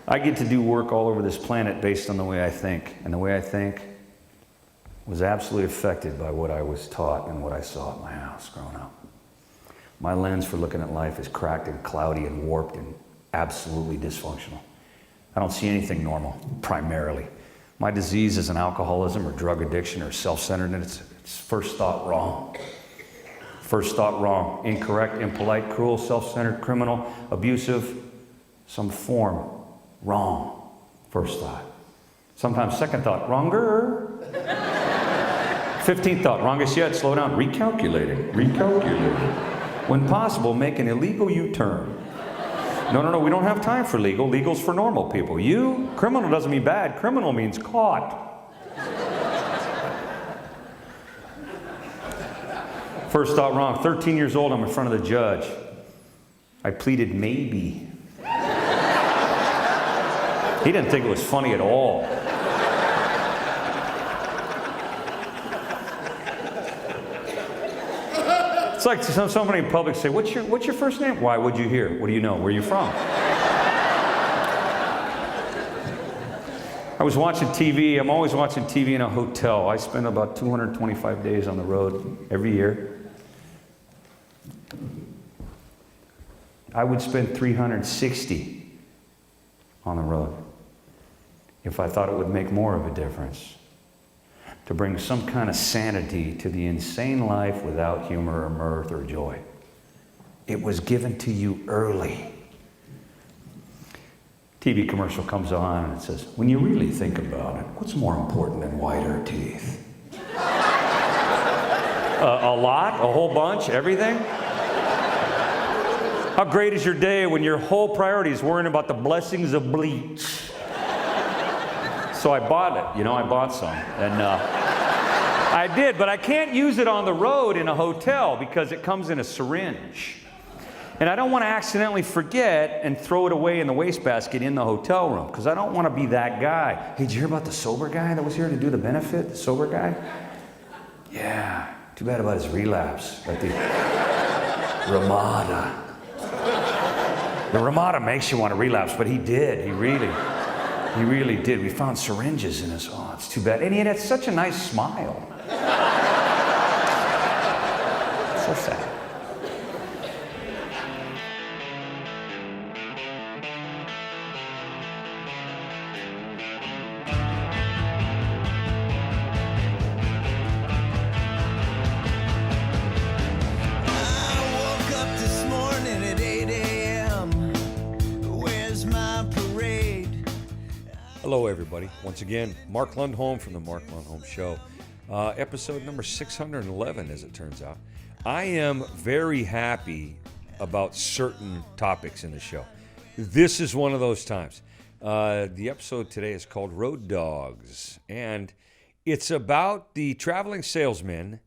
I get to do work all over this planet based on the way I think. And the way I think was absolutely affected by what I was taught and what I saw at my house growing up. My lens for looking at life is cracked and cloudy and warped and absolutely dysfunctional. I don't see anything normal, primarily. My disease isn't alcoholism or drug addiction or self-centeredness. It's first thought wrong. First thought wrong. Incorrect, impolite, cruel, self-centered, criminal, abusive, some form. Wrong. First thought. Sometimes second thought. Wronger. 15th thought. Wrongest yet. Slow down. Recalculating. When possible, make an illegal U-turn. No, we don't have time for legal. Legal's for normal people. Criminal doesn't mean bad. Criminal means caught. First thought wrong. 13 years old, I'm in front of the judge. I pleaded maybe. He didn't think it was funny at all. It's like somebody in public say, what's your first name? Why would you hear? What do you know? Where are you from? I was watching TV. I'm always watching TV in a hotel. I spend about 225 days on the road every year. I would spend 360 on the road if I thought it would make more of a difference, to bring some kind of sanity to the insane life without humor or mirth or joy. It was given to you early. TV commercial comes on and it says, when you really think about it, what's more important than whiter teeth? A lot? A whole bunch? Everything? How great is your day when your whole priority is worrying about the blessings of bleach? So I bought it, I bought some. And I did, but I can't use it on the road in a hotel because it comes in a syringe. And I don't want to accidentally forget and throw it away in the wastebasket in the hotel room because I don't want to be that guy. Hey, did you hear about the sober guy that was here to do the benefit? The sober guy? Yeah, too bad about his relapse at the Ramada. The Ramada makes you want to relapse, but he did. He really did. We found syringes in his, it's too bad. And he had such a nice smile. So sad. Hello, everybody. Once again, Mark Lundholm from the Mark Lundholm Show. Episode number 611, as it turns out. I am very happy about certain topics in the show. This is one of those times. The episode today is called Road Dogs, and it's about the traveling salesmen,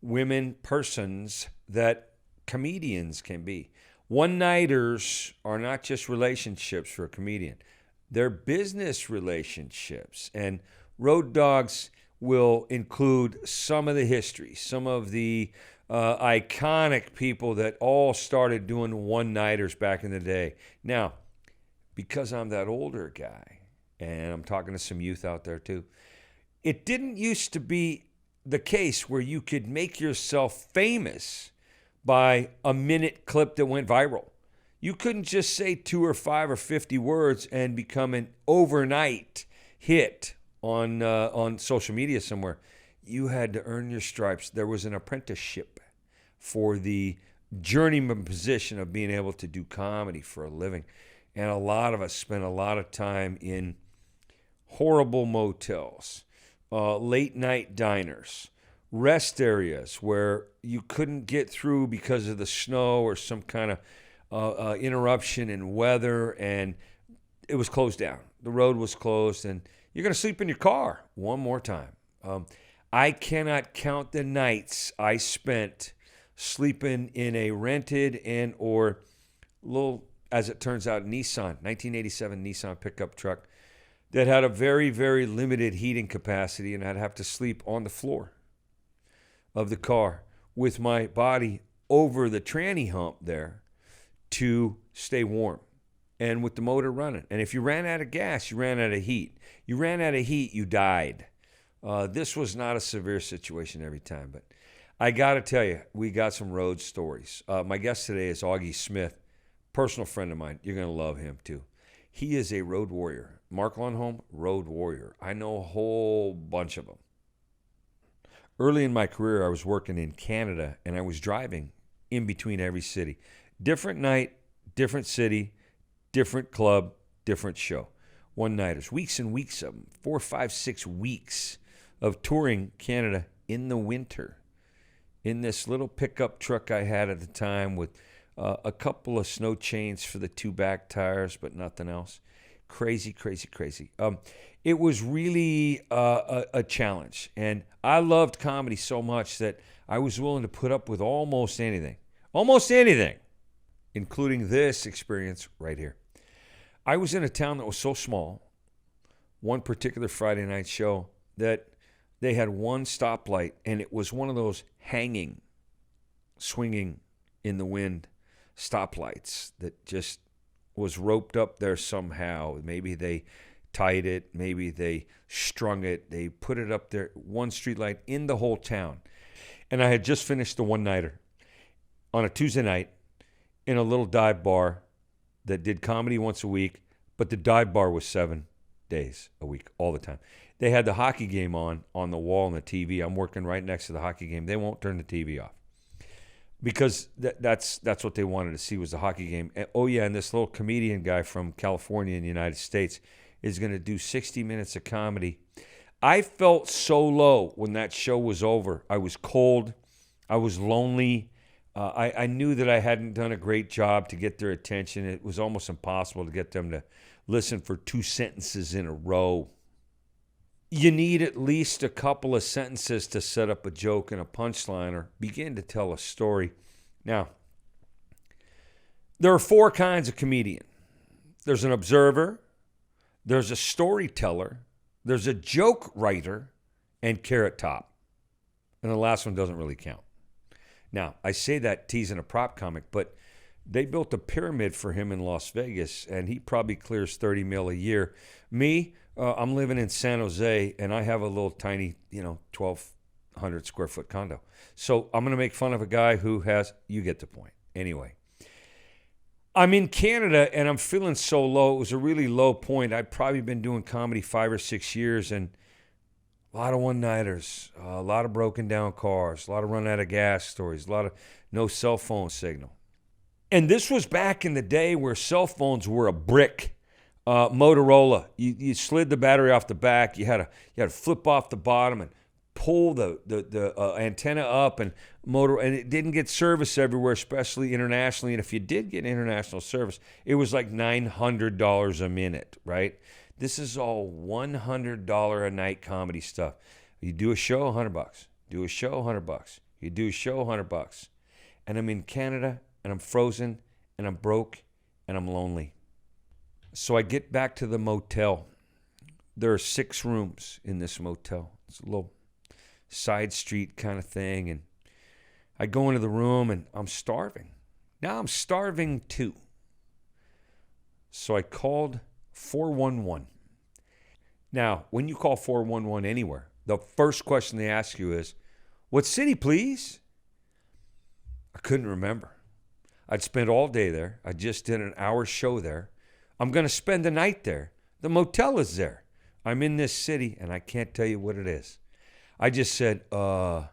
women, persons that comedians can be. One-nighters are not just relationships for a comedian. They're business relationships, and Road Dogs will include some of the history, some of the iconic people that all started doing one-nighters back in the day. Now, because I'm that older guy, and I'm talking to some youth out there too, it didn't used to be the case where you could make yourself famous by a minute clip that went viral. You couldn't just say 2 or 5 or 50 words and become an overnight hit on social media somewhere. You had to earn your stripes. There was an apprenticeship for the journeyman position of being able to do comedy for a living. And a lot of us spent a lot of time in horrible motels, late night diners, rest areas where you couldn't get through because of the snow or some kind of interruption in weather, and it was closed down. The road was closed, and you're going to sleep in your car one more time. I cannot count the nights I spent sleeping in a rented and or little, as it turns out, 1987 Nissan pickup truck that had a very, very limited heating capacity, and I'd have to sleep on the floor of the car with my body over the tranny hump there to stay warm. and with the motor running. And if you ran out of gas, you ran out of heat. You ran out of heat, you died. This was not a severe situation every time, but I got to tell you, we got some road stories. My guest today is Auggie Smith, personal friend of mine. You're going to love him too. He is a road warrior. Mark Lundholm, road warrior. I know a whole bunch of them. Early in my career, I was working in Canada, and I was driving in between every city. Different night, different city, different club, different show. One-nighters, weeks and weeks of them, 4, 5, 6 weeks of touring Canada in the winter in this little pickup truck I had at the time with a couple of snow chains for the 2 back tires, but nothing else. Crazy, crazy, crazy. It was really a challenge, and I loved comedy so much that I was willing to put up with almost anything, including this experience right here. I was in a town that was so small, one particular Friday night show, that they had one stoplight, and it was one of those hanging, swinging in the wind stoplights that just was roped up there somehow. Maybe they tied it, maybe they strung it, they put it up there, one street light in the whole town. And I had just finished the one-nighter on a Tuesday night in a little dive bar that did comedy once a week, but the dive bar was 7 days a week, all the time. They had the hockey game on the wall on the TV. I'm working right next to the hockey game. They won't turn the TV off because that's what they wanted to see was the hockey game. And, oh, yeah, and this little comedian guy from California in the United States is going to do 60 minutes of comedy. I felt so low when that show was over. I was cold. I was lonely. I knew that I hadn't done a great job to get their attention. It was almost impossible to get them to listen for 2 sentences in a row. You need at least a couple of sentences to set up a joke and a punchline or begin to tell a story. Now, there are 4 kinds of comedian. There's an observer, there's a storyteller, there's a joke writer, and carrot top. And the last one doesn't really count. Now, I say that teasing a prop comic, but they built a pyramid for him in Las Vegas, and he probably clears $30 million a year. Me, I'm living in San Jose, and I have a little tiny, 1,200 square foot condo. So I'm going to make fun of a guy who has, you get the point. Anyway, I'm in Canada, and I'm feeling so low. It was a really low point. I'd probably been doing comedy 5 or 6 years, and a lot of one-nighters, a lot of broken down cars, a lot of run out of gas stories, a lot of no cell phone signal. And this was back in the day where cell phones were a brick. Motorola, you slid the battery off the back. You had to flip off the bottom and pull the antenna up, and it didn't get service everywhere, especially internationally. And if you did get international service, it was like $900 a minute, right? This is all $100 a night comedy stuff. You do a show, $100. Do a show, $100. You do a show, $100. And I'm in Canada, and I'm frozen, and I'm broke, and I'm lonely. So I get back to the motel. There are 6 rooms in this motel. It's a little side street kind of thing. And I go into the room, and I'm starving. Now I'm starving too. So I called 411. Now, when you call 411 anywhere, the first question they ask you is, what city, please? I couldn't remember. I'd spent all day there. I just did an hour show there. I'm going to spend the night there. The motel is there. I'm in this city, and I can't tell you what it is. I just said, oh,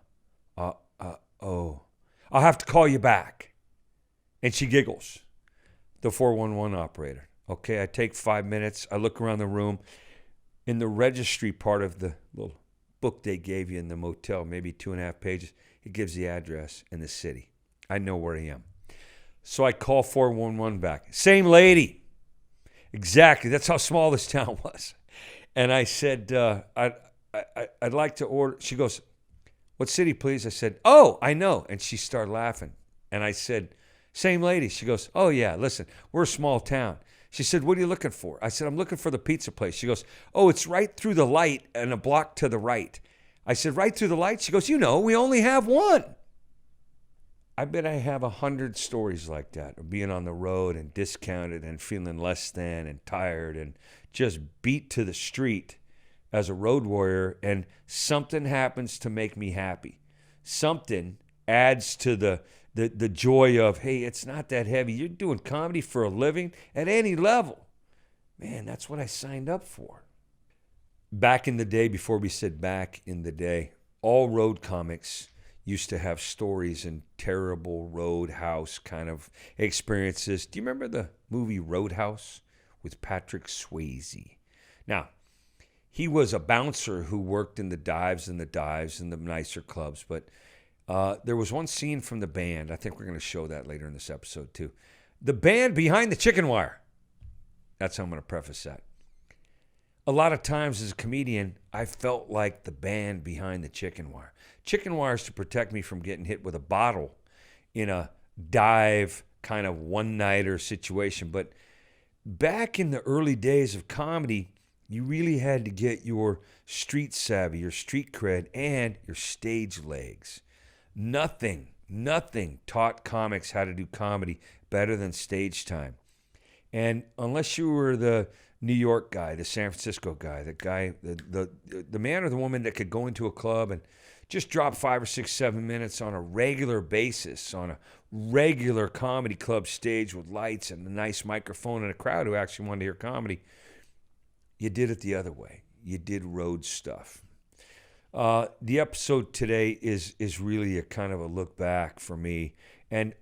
I'll have to call you back. And she giggles, the 411 operator. Okay, I take 5 minutes. I look around the room. In the registry part of the little book they gave you in the motel, maybe 2.5 pages, it gives the address and the city. I know where I am. So I call 411 back. Same lady. Exactly. That's how small this town was. And I said, I'd like to order. She goes, what city, please? I said, oh, I know. And she started laughing. And I said, same lady. She goes, oh, yeah, listen, we're a small town. She said, what are you looking for? I said, I'm looking for the pizza place. She goes, oh, it's right through the light and a block to the right. I said, right through the light? She goes, we only have one. I bet I have 100 stories like that of being on the road and discounted and feeling less than and tired and just beat to the street as a road warrior, and something happens to make me happy. Something adds to the joy of, hey, it's not that heavy. You're doing comedy for a living at any level. Man, that's what I signed up for. Back in the day, before we said back in the day, all road comics used to have stories and terrible roadhouse kind of experiences. Do you remember the movie Roadhouse with Patrick Swayze? Now, he was a bouncer who worked in the dives and the nicer clubs, but there was one scene from the band. I think we're going to show that later in this episode too. The band behind the chicken wire. That's how I'm going to preface that. A lot of times as a comedian, I felt like the band behind the chicken wire. Chicken wire is to protect me from getting hit with a bottle in a dive kind of one-nighter situation. But back in the early days of comedy, you really had to get your street savvy, your street cred, and your stage legs. Nothing taught comics how to do comedy better than stage time. And unless you were the New York guy, the San Francisco guy, the man or the woman that could go into a club and just drop 5 or 6, 7 minutes on a regular basis on a regular comedy club stage with lights and a nice microphone and a crowd who actually wanted to hear comedy, you did it the other way. You did road stuff. The episode today is really a kind of a look back for me. And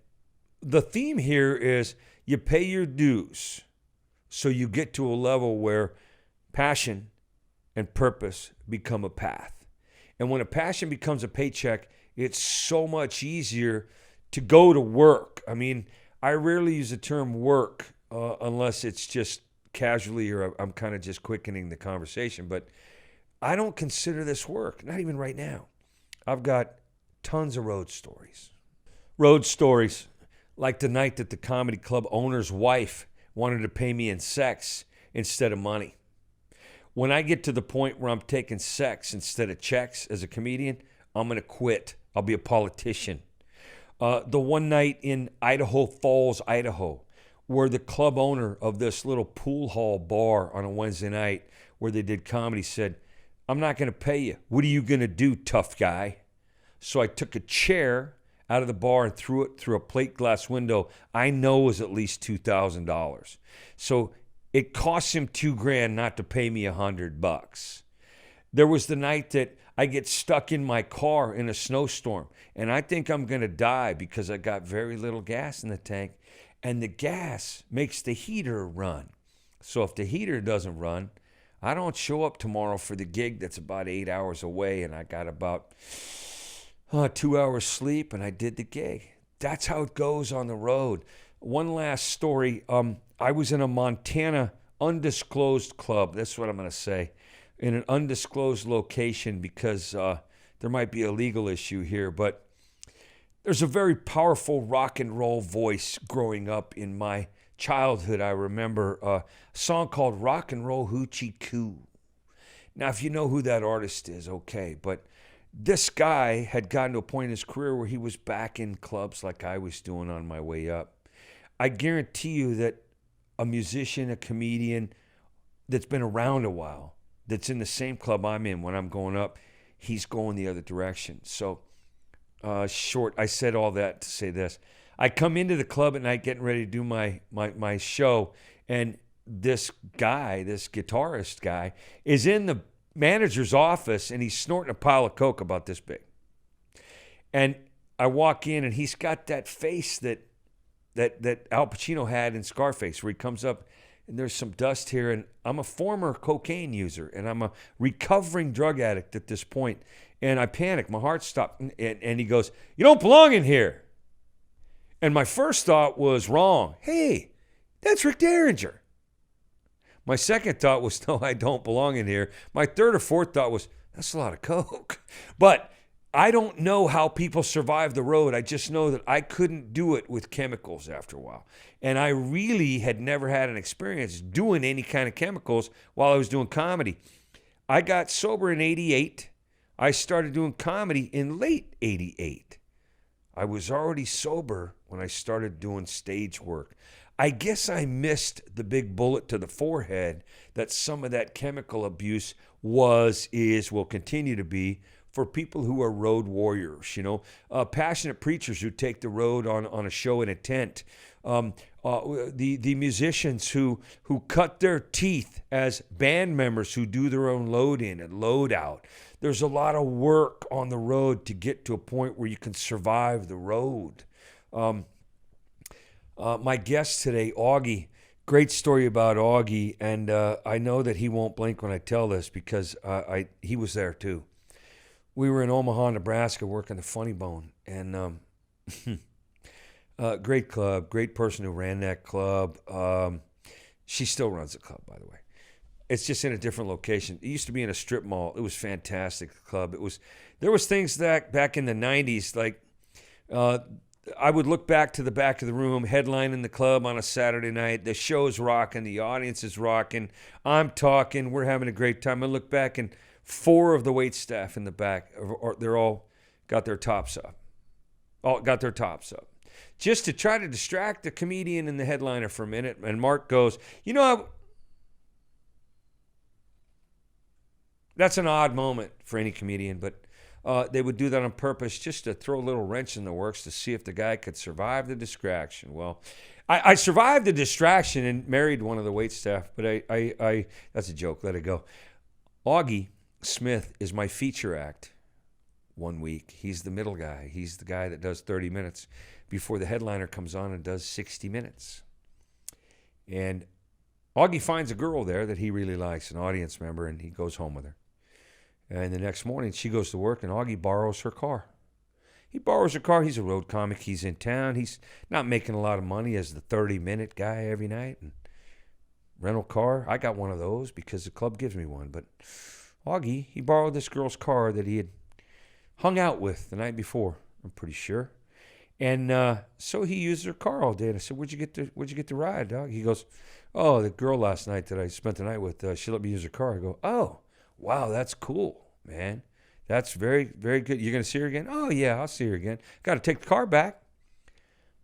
the theme here is you pay your dues so you get to a level where passion and purpose become a path. And when a passion becomes a paycheck, it's so much easier to go to work. I mean, I rarely use the term work unless it's just casually or I'm kind of just quickening the conversation. But I don't consider this work, not even right now. I've got tons of road stories. Road stories like the night that the comedy club owner's wife wanted to pay me in sex instead of money. When I get to the point where I'm taking sex instead of checks as a comedian, I'm going to quit. I'll be a politician. The one night in Idaho Falls, Idaho, where the club owner of this little pool hall bar on a Wednesday night where they did comedy said, I'm not going to pay you. What are you going to do, tough guy? So I took a chair out of the bar and threw it through a plate glass window I know was at least $2,000. So it cost him $2,000 not to pay me $100. There was the night that I get stuck in my car in a snowstorm, and I think I'm going to die because I got very little gas in the tank, and the gas makes the heater run. So if the heater doesn't run, I don't show up tomorrow for the gig that's about 8 hours away, and I got about 2 hours sleep, and I did the gig. That's how it goes on the road. One last story. I was in a Montana undisclosed club. That's what I'm going to say. In an undisclosed location because there might be a legal issue here. But there's a very powerful rock and roll voice growing up in my childhood. I remember a song called Rock and Roll Hoochie Coo. Now, if you know who that artist is, okay. But this guy had gotten to a point in his career where he was back in clubs like I was doing on my way up. I guarantee you that a musician, a comedian that's been around a while, that's in the same club I'm in when I'm going up, he's going the other direction. So, I said all that to say this. I come into the club at night getting ready to do my show, and this guy, this guitarist guy, is in the manager's office, and he's snorting a pile of coke about this big. And I walk in, and he's got that face that Al Pacino had in Scarface, where he comes up, and there's some dust here, and I'm a former cocaine user, and I'm a recovering drug addict at this point, and I panic. My heart stopped, and he goes, "You don't belong in here." And my first thought was wrong. Hey, that's Rick Derringer. My second thought was, no, I don't belong in here. My third or fourth thought was, that's a lot of coke. But I don't know how people survive the road. I just know that I couldn't do it with chemicals after a while. And I really had never had an experience doing any kind of chemicals while I was doing comedy. I got sober in 88. I started doing comedy in late 88. I was already sober when I started doing stage work. I guess I missed the big bullet to the forehead that some of that chemical abuse will continue to be for people who are road warriors, passionate preachers who take the road on a show in a tent, the musicians who cut their teeth as band members who do their own load in and load out. There's a lot of work on the road to get to a point where you can survive the road. My guest today, Augie, great story about Augie, and I know that he won't blink when I tell this because he was there too. We were in Omaha, Nebraska, working the Funny Bone, and great club, great person who ran that club. She still runs the club, by the way. It's just in a different location. It used to be in a strip mall. It was fantastic, the club. There was things that back in the 90s, like I would look back to the back of the room, headlining the club on a Saturday night. The show's rocking, the audience is rocking. I'm talking, we're having a great time. I look back and 4 of the wait staff in the back, they're all got their tops up. Just to try to distract the comedian and the headliner for a minute. And Mark goes, that's an odd moment for any comedian, but they would do that on purpose just to throw a little wrench in the works to see if the guy could survive the distraction. Well, I survived the distraction and married one of the wait staff, but I that's a joke. Let it go. Auggie Smith is my feature act one week. He's the middle guy. He's the guy that does 30 minutes before the headliner comes on and does 60 minutes. And Augie finds a girl there that he really likes, an audience member, and he goes home with her. And the next morning, she goes to work, and Augie borrows her car. He borrows her car. He's a road comic. He's in town. He's not making a lot of money as the 30-minute guy every night. And rental car, I got one of those because the club gives me one. But Augie, he borrowed this girl's car that he had hung out with the night before, I'm pretty sure. And so he used her car all day. And I said, where'd you get the ride, dog? He goes, oh, the girl last night that I spent the night with, she let me use her car. I go, oh, wow, that's cool, man. That's very, very good. You're going to see her again? Oh, yeah, I'll see her again. Got to take the car back.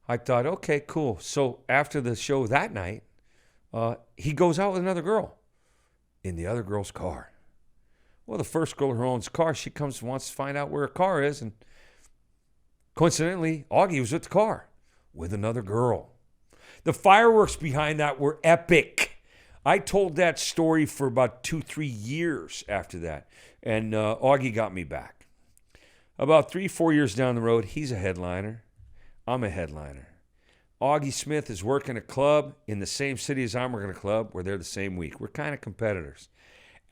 I thought, okay, cool. So after the show that night, he goes out with another girl in the other girl's car. Well, the first girl who owns the car, she comes and wants to find out where her car is. And coincidentally, Augie was with the car with another girl. The fireworks behind that were epic. I told that story for about 2-3 years after that. And Augie got me back. About 3-4 years down the road, he's a headliner. I'm a headliner. Augie Smith is working a club in the same city as I'm working a club where they're the same week. We're kind of competitors.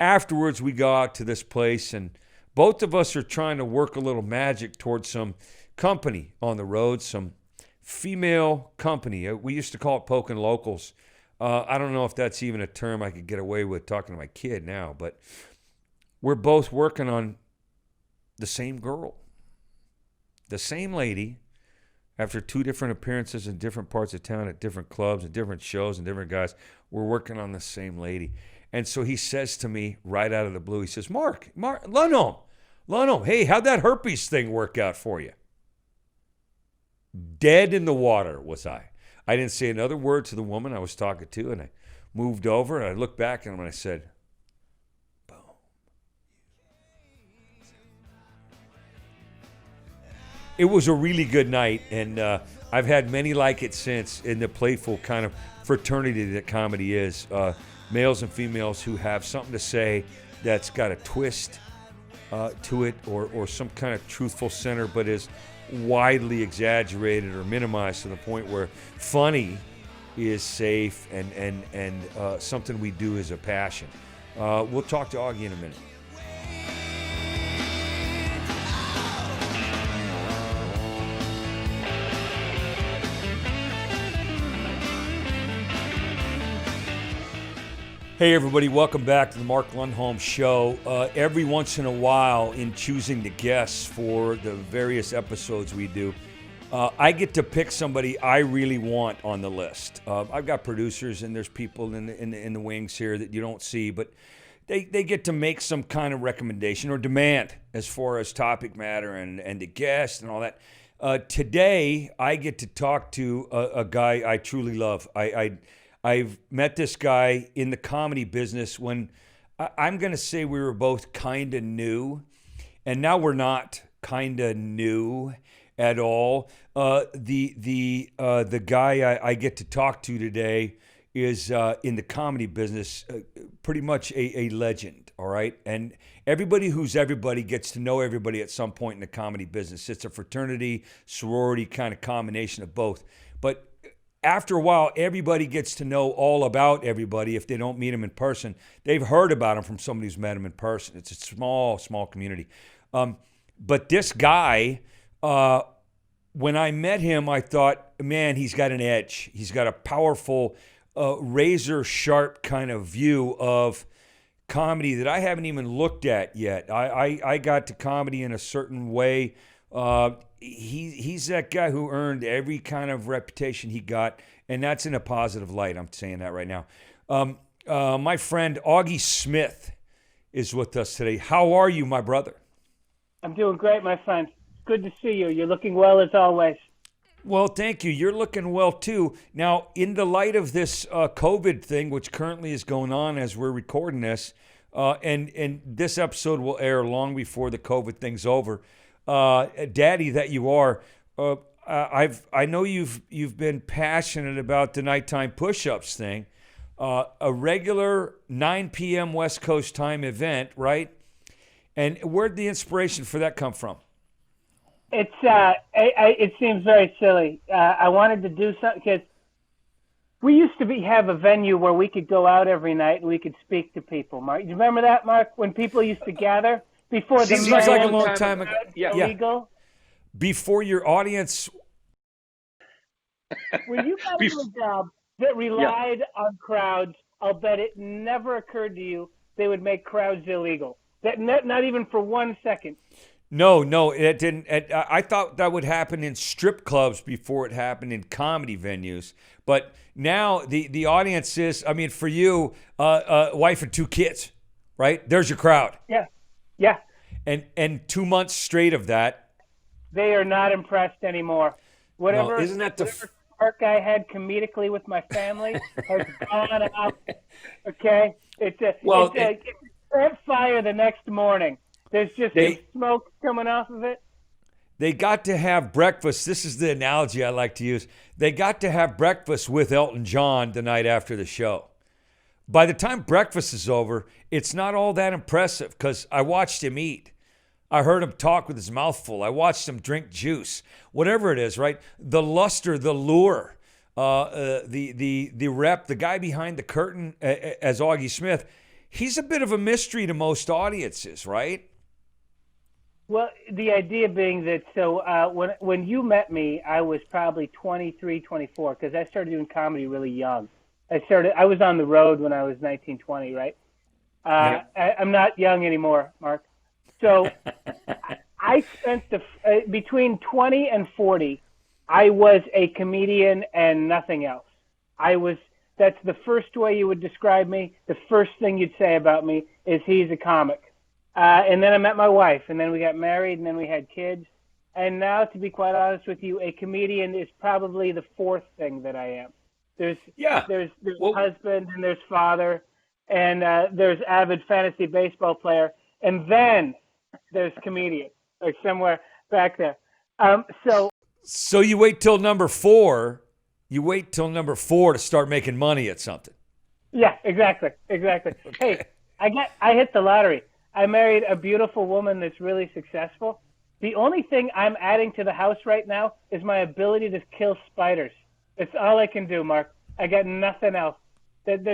Afterwards, we go out to this place, and both of us are trying to work a little magic towards some company on the road, some female company. We used to call it poking locals. I don't know if that's even a term I could get away with talking to my kid now, but we're both working on the same girl, the same lady. After 2 different appearances in different parts of town at different clubs and different shows and different guys, we're working on the same lady. And so he says to me right out of the blue, he says, Mark, Lundholm, hey, how'd that herpes thing work out for you? Dead in the water was I. I didn't say another word to the woman I was talking to, and I moved over, and I looked back at him, and I said, boom. It was a really good night, and I've had many like it since in the playful kind of fraternity that comedy is. Males and females who have something to say that's got a twist to it or some kind of truthful center, but is widely exaggerated or minimized to the point where funny is safe and something we do as a passion. We'll talk to Augie in a minute. Hey everybody, welcome back to the Mark Lundholm Show. Every once in a while in choosing the guests for the various episodes we do, I get to pick somebody I really want on the list. I've got producers and there's people in the wings here that you don't see, but they get to make some kind of recommendation or demand as far as topic matter and the guest and all that. Today, I get to talk to a guy I truly love. I've met this guy in the comedy business when I'm going to say we were both kind of new, and now we're not kind of new at all. The guy I get to talk to today is in the comedy business, pretty much a legend, all right? And everybody who's everybody gets to know everybody at some point in the comedy business. It's a fraternity, sorority kind of combination of both. But after a while, everybody gets to know all about everybody if they don't meet them in person. They've heard about them from somebody who's met them in person. It's a small, small community. But this guy, when I met him, I thought, man, he's got an edge. He's got a powerful, razor sharp kind of view of comedy that I haven't even looked at yet. I got to comedy in a certain way. He's that guy who earned every kind of reputation he got, and that's in a positive light. I'm saying that right now. My friend Auggie Smith is with us today. How are you, my brother? I'm doing great, my friend. Good to see you. You're looking well as always. Well, thank you. You're looking well, too. Now, in the light of this COVID thing, which currently is going on as we're recording this, and this episode will air long before the COVID thing's over, Daddy that you are, I know you've been passionate about the nighttime push-ups thing, a regular 9 p.m. West Coast time event, right? And where'd the inspiration for that come from? It seems very silly. I wanted to do something because we used to have a venue where we could go out every night and we could speak to people. Mark, do you remember that, Mark? When people used to gather before the seems like a long time ago. Illegal. Before your audience. When you got into a job that relied on crowds, I'll bet it never occurred to you they would make crowds illegal. That not even for 1 second. No, it didn't. I thought that would happen in strip clubs before it happened in comedy venues. But now the audience is, I mean, for you, wife and 2 kids, right? There's your crowd. Yeah. And 2 months straight of that. They are not impressed anymore. Whatever, isn't that the spark I had comedically with my family has gone out. Okay? It's a fire the next morning. There's just smoke coming off of it. They got to have breakfast. This is the analogy I like to use. They got to have breakfast with Elton John the night after the show. By the time breakfast is over, it's not all that impressive because I watched him eat. I heard him talk with his mouth full. I watched him drink juice. Whatever it is, right? The luster, the lure, the rep, the guy behind the curtain as Auggie Smith, he's a bit of a mystery to most audiences, right? Well, the idea being that, when you met me, I was probably 23, 24, because I started doing comedy really young. I was on the road when I was 19, 20, right? I'm not young anymore, Mark. So I spent between 20 and 40, I was a comedian and nothing else. That's the first way you would describe me. The first thing you'd say about me is he's a comic. And then I met my wife, and then we got married, and then we had kids. And now, to be quite honest with you, a comedian is probably the 4th thing that I am. There's husband, and there's father, and there's avid fantasy baseball player, and then there's comedian, like somewhere back there. So you wait till number 4. You wait till number 4 to start making money at something. Yeah, exactly. Okay. Hey, I hit the lottery. I married a beautiful woman that's really successful. The only thing I'm adding to the house right now is my ability to kill spiders. It's all I can do, Mark. I got nothing else. And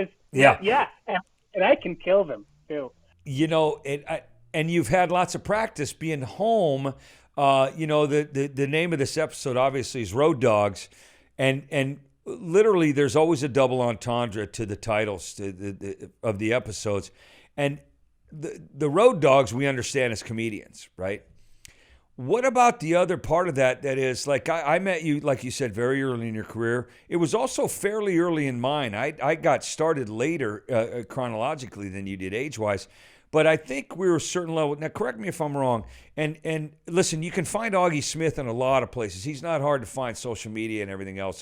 I can kill them too. You know, and you've had lots of practice being home. The name of this episode obviously is Road Dogs, and literally there's always a double entendre to the titles of the episodes, and the Road Dogs we understand as comedians, right? What about the other part of that is, like, I met you, like you said, very early in your career. It was also fairly early in mine. I got started later chronologically than you did age-wise. But I think we were a certain level. Now, correct me if I'm wrong. And listen, you can find Augie Smith in a lot of places. He's not hard to find, social media and everything else.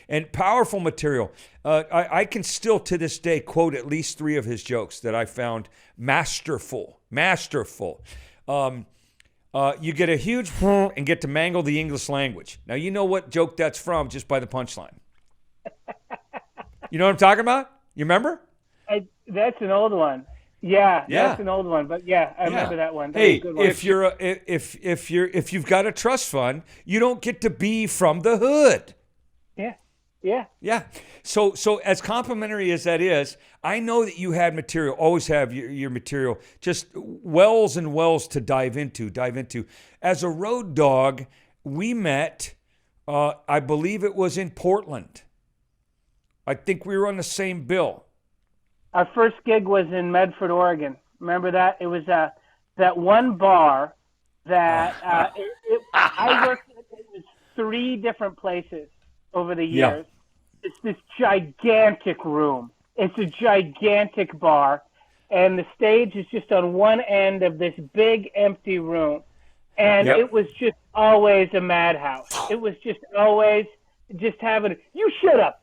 And powerful material. I can still, to this day, quote at least 3 of his jokes that I found masterful. Masterful. You get a huge and get to mangle the English language. Now, you know what joke that's from just by the punchline. You know what I'm talking about? You remember? That's an old one. Yeah, that's an old one. But yeah, I remember that one. That was a good one. If you've got a trust fund, you don't get to be from the hood. Yeah. So as complimentary as that is, I know that you had material, always have your material, just wells and wells to dive into. As a road dog, we met, I believe it was in Portland. I think we were on the same bill. Our first gig was in Medford, Oregon. Remember that? It was that one bar that I worked at. It was 3 different places over the years. Yeah. It's this gigantic room. It's a gigantic bar, and the stage is just on one end of this big empty room. And it was just always a madhouse. It was just always just having, you shut up.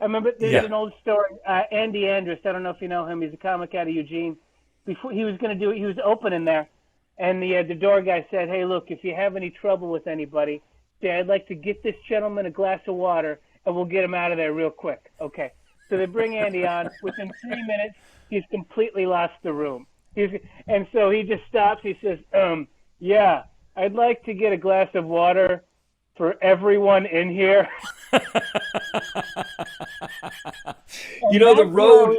I remember there's an old story. Andy Andrus, I don't know if you know him. He's a comic out of Eugene. Before he was he was opening there, and the door guy said, "Hey, look, if you have any trouble with anybody, say I'd like to get this gentleman a glass of water, and we'll get him out of there real quick." Okay. So they bring Andy on. Within 3 minutes, he's completely lost the room. And so he just stops. He says, "Yeah, I'd like to get a glass of water for everyone in here." You know, the road.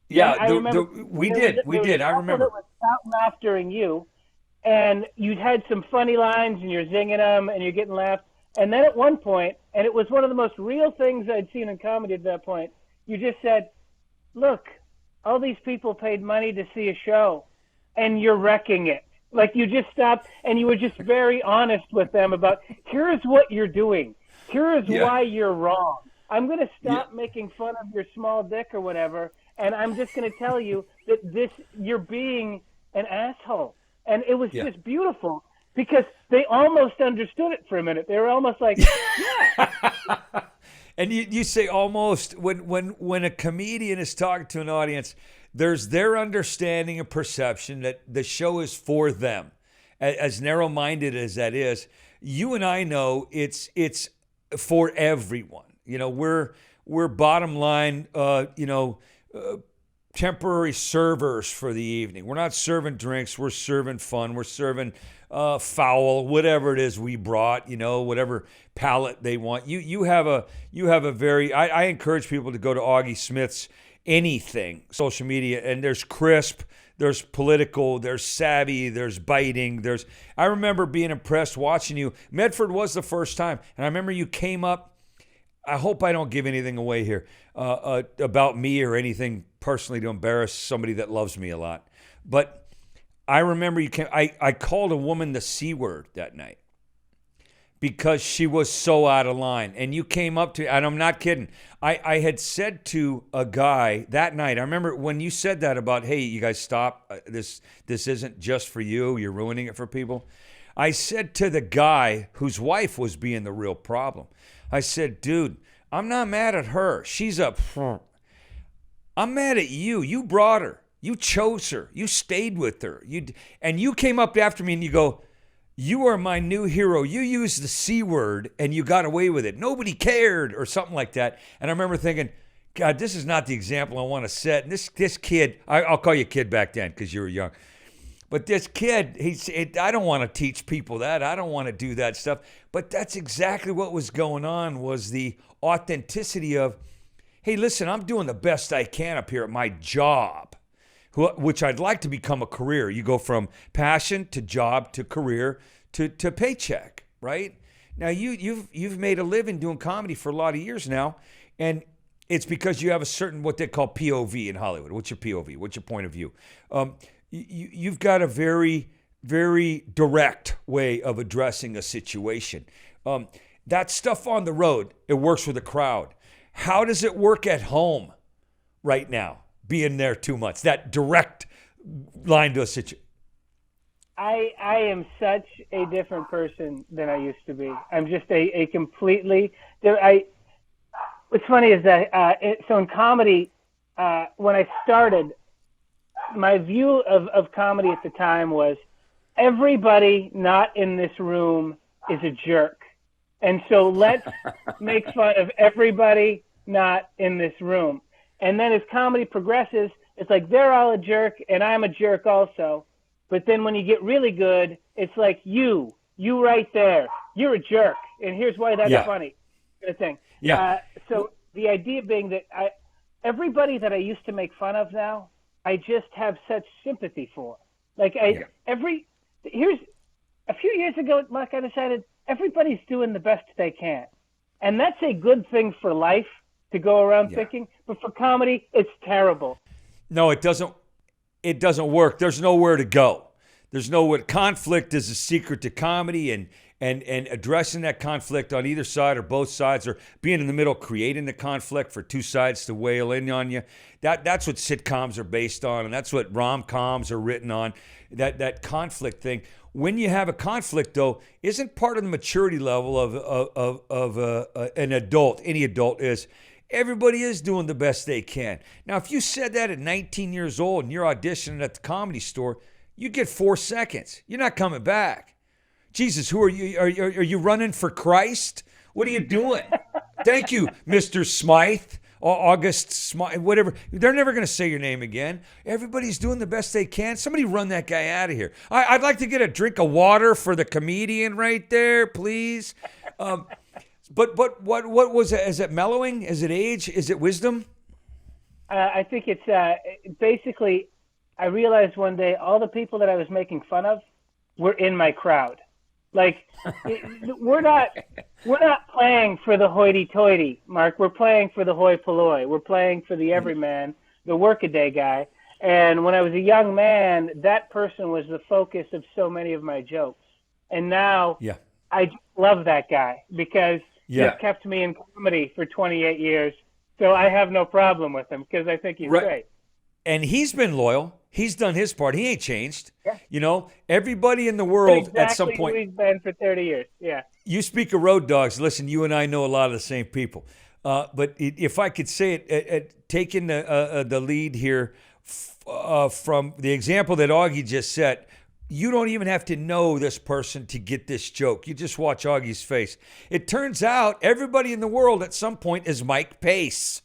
We did. I remember. It was out laughtering you, and you had some funny lines, and you're zinging them, and you're getting laughs. And then at one point, and it was one of the most real things I'd seen in comedy at that point, you just said, "Look, all these people paid money to see a show, and you're wrecking it." Like, you just stopped, and you were just very honest with them about, here's what you're doing. Here is why you're wrong. I'm going to stop making fun of your small dick or whatever, and I'm just going to tell you that you're being an asshole. And it was just beautiful, because they almost understood it for a minute. They were almost like, yeah. And you say almost, when a comedian is talking to an audience, there's their understanding and perception that the show is for them. As narrow-minded as that is, you and I know it's for everyone. You know, we're bottom line, temporary servers for the evening. We're not serving drinks. We're serving fun. We're serving foul, whatever it is we brought. Whatever palate they want. You have a very. I encourage people to go to Augie Smith's anything social media, and there's crisp, there's political, there's savvy, there's biting, I remember being impressed watching you. Medford was the first time, and I remember you came up. I hope I don't give anything away here about me or anything personally to embarrass somebody that loves me a lot, but I remember you came. I called a woman the C word that night because she was so out of line. And you came up to, and I'm not kidding, I had said to a guy that night, I remember when you said that about, hey, you guys stop, this isn't just for you, you're ruining it for people. I said to the guy whose wife was being the real problem, I said, dude, I'm not mad at her. She's I'm mad at you. You brought her. You chose her. You stayed with her. And you came up after me and you go, you are my new hero. You used the C word and you got away with it. Nobody cared, or something like that. And I remember thinking, God, this is not the example I want to set. And this kid, I'll call you kid back then because you were young. But this kid, I don't want to teach people that. I don't want to do that stuff. But that's exactly what was going on, was the authenticity of, hey, listen, I'm doing the best I can up here at my job, which I'd like to become a career. You go from passion to job to career to paycheck, right? Now, you've made a living doing comedy for a lot of years now, and it's because you have a certain, what they call POV in Hollywood. What's your POV? What's your point of view? You've got a very, very direct way of addressing a situation. That stuff on the road, it works with a crowd. How does it work at home right now? being there too much. That direct line to a situation. I am such a different person than I used to be. I'm just a completely. What's funny is that so in comedy, when I started, my view of comedy at the time was everybody not in this room is a jerk, and so let's make fun of everybody not in this room. And then as comedy progresses, it's like they're all a jerk and I'm a jerk also. But then when you get really good, it's like you right there, you're a jerk, and here's why that's funny, kind of thing. Yeah. So the idea being that everybody that I used to make fun of now, I just have such sympathy for. Like here's a few years ago, Mark, I decided everybody's doing the best they can, and that's a good thing for life to go around thinking. But for comedy, it's terrible. No, it doesn't. It doesn't work. There's nowhere to go. There's nowhere. Conflict is a secret to comedy, and addressing that conflict on either side or both sides, or being in the middle, creating the conflict for two sides to wail in on you. That's what sitcoms are based on, and that's what rom-coms are written on. That conflict thing. When you have a conflict, though, isn't part of the maturity level of an adult. Any adult is. Everybody is doing the best they can. Now, if you said that at 19 years old and you're auditioning at the Comedy Store, you get 4 seconds. You're not coming back. Jesus, who are you? Are you running for Christ? What are you doing? Thank you, Mr. Smythe, August Smythe, whatever. They're never going to say your name again. Everybody's doing the best they can. Somebody run that guy out of here. I'd like to get a drink of water for the comedian right there, please. But what was it? Is it mellowing? Is it age? Is it wisdom? I think it's basically, I realized one day all the people that I was making fun of were in my crowd. Like, we're not playing for the hoity-toity, Mark. We're playing for the hoi polloi. We're playing for the everyman, the workaday guy. And when I was a young man, that person was the focus of so many of my jokes. And now I love that guy because he's kept me in comedy for 28 years. So I have no problem with him because I think he's great. And he's been loyal. He's done his part. He ain't changed. Yeah. You know, everybody in the world at some point. Exactly who he's been for 30 years. Yeah. You speak of road dogs. Listen, you and I know a lot of the same people. But if I could say it, taking the lead here from the example that Augie just set, you don't even have to know this person to get this joke. You just watch Augie's face. It turns out everybody in the world at some point is Mike Pace.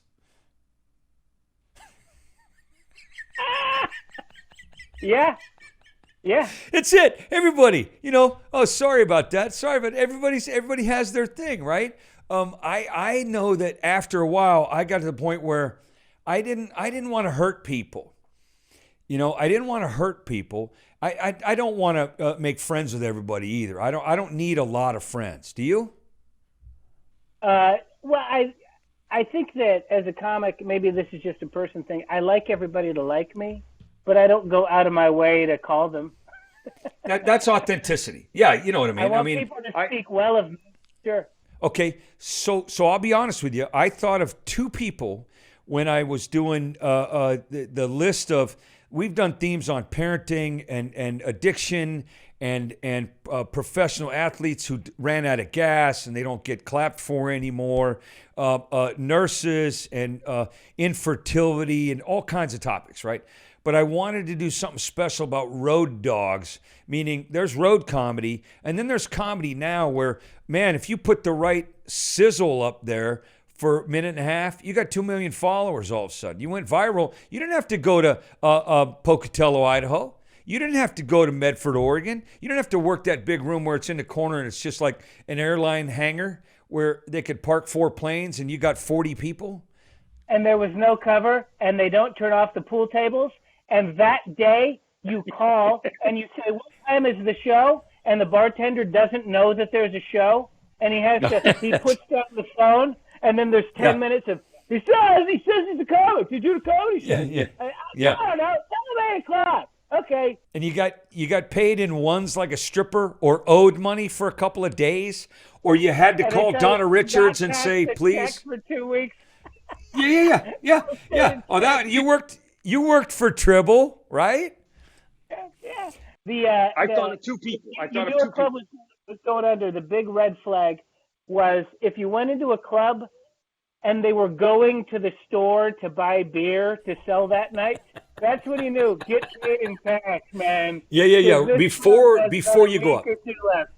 Yeah. It's it. Everybody, oh, sorry about that. Sorry, but everybody has their thing, right? I know that after a while, I got to the point where I didn't want to hurt people. I didn't want to hurt people. I don't want to make friends with everybody either. I don't need a lot of friends. Do you? Well, I think that as a comic, maybe this is just a person thing. I like everybody to like me, but I don't go out of my way to call them. That's authenticity. Yeah, you know what I mean. I want people to speak well of me. Sure. Okay, so I'll be honest with you. I thought of two people when I was doing the list of. We've done themes on parenting and addiction and professional athletes who ran out of gas and they don't get clapped for anymore, nurses and infertility and all kinds of topics, right? But I wanted to do something special about road dogs, meaning there's road comedy and then there's comedy now where, man, if you put the right sizzle up there, for a minute and a half, you got 2 million followers all of a sudden. You went viral. You didn't have to go to Pocatello, Idaho. You didn't have to go to Medford, Oregon. You didn't have to work that big room where it's in the corner and it's just like an airline hangar where they could park 4 planes and you got 40 people. And there was no cover and they don't turn off the pool tables. And that day you call and you say, what time is the show? And the bartender doesn't know that there's a show. And he puts down the phone. And then there's 10 minutes of, he says he's a comic. Did you do the comedy show? Yeah. I don't know. Tell him 8 o'clock. Okay. And you got paid in ones like a stripper or owed money for a couple of days, or you had to call Donna Richards and say, please. For 2 weeks. Yeah. Oh, that you worked You worked for Tribble, right? Yeah. I thought of two people. You knew a club was going under. The big red flag was if you went into a club and they were going to the store to buy beer to sell that night, that's when you knew, get paid in cash, man. Yeah. Before you go up. Left.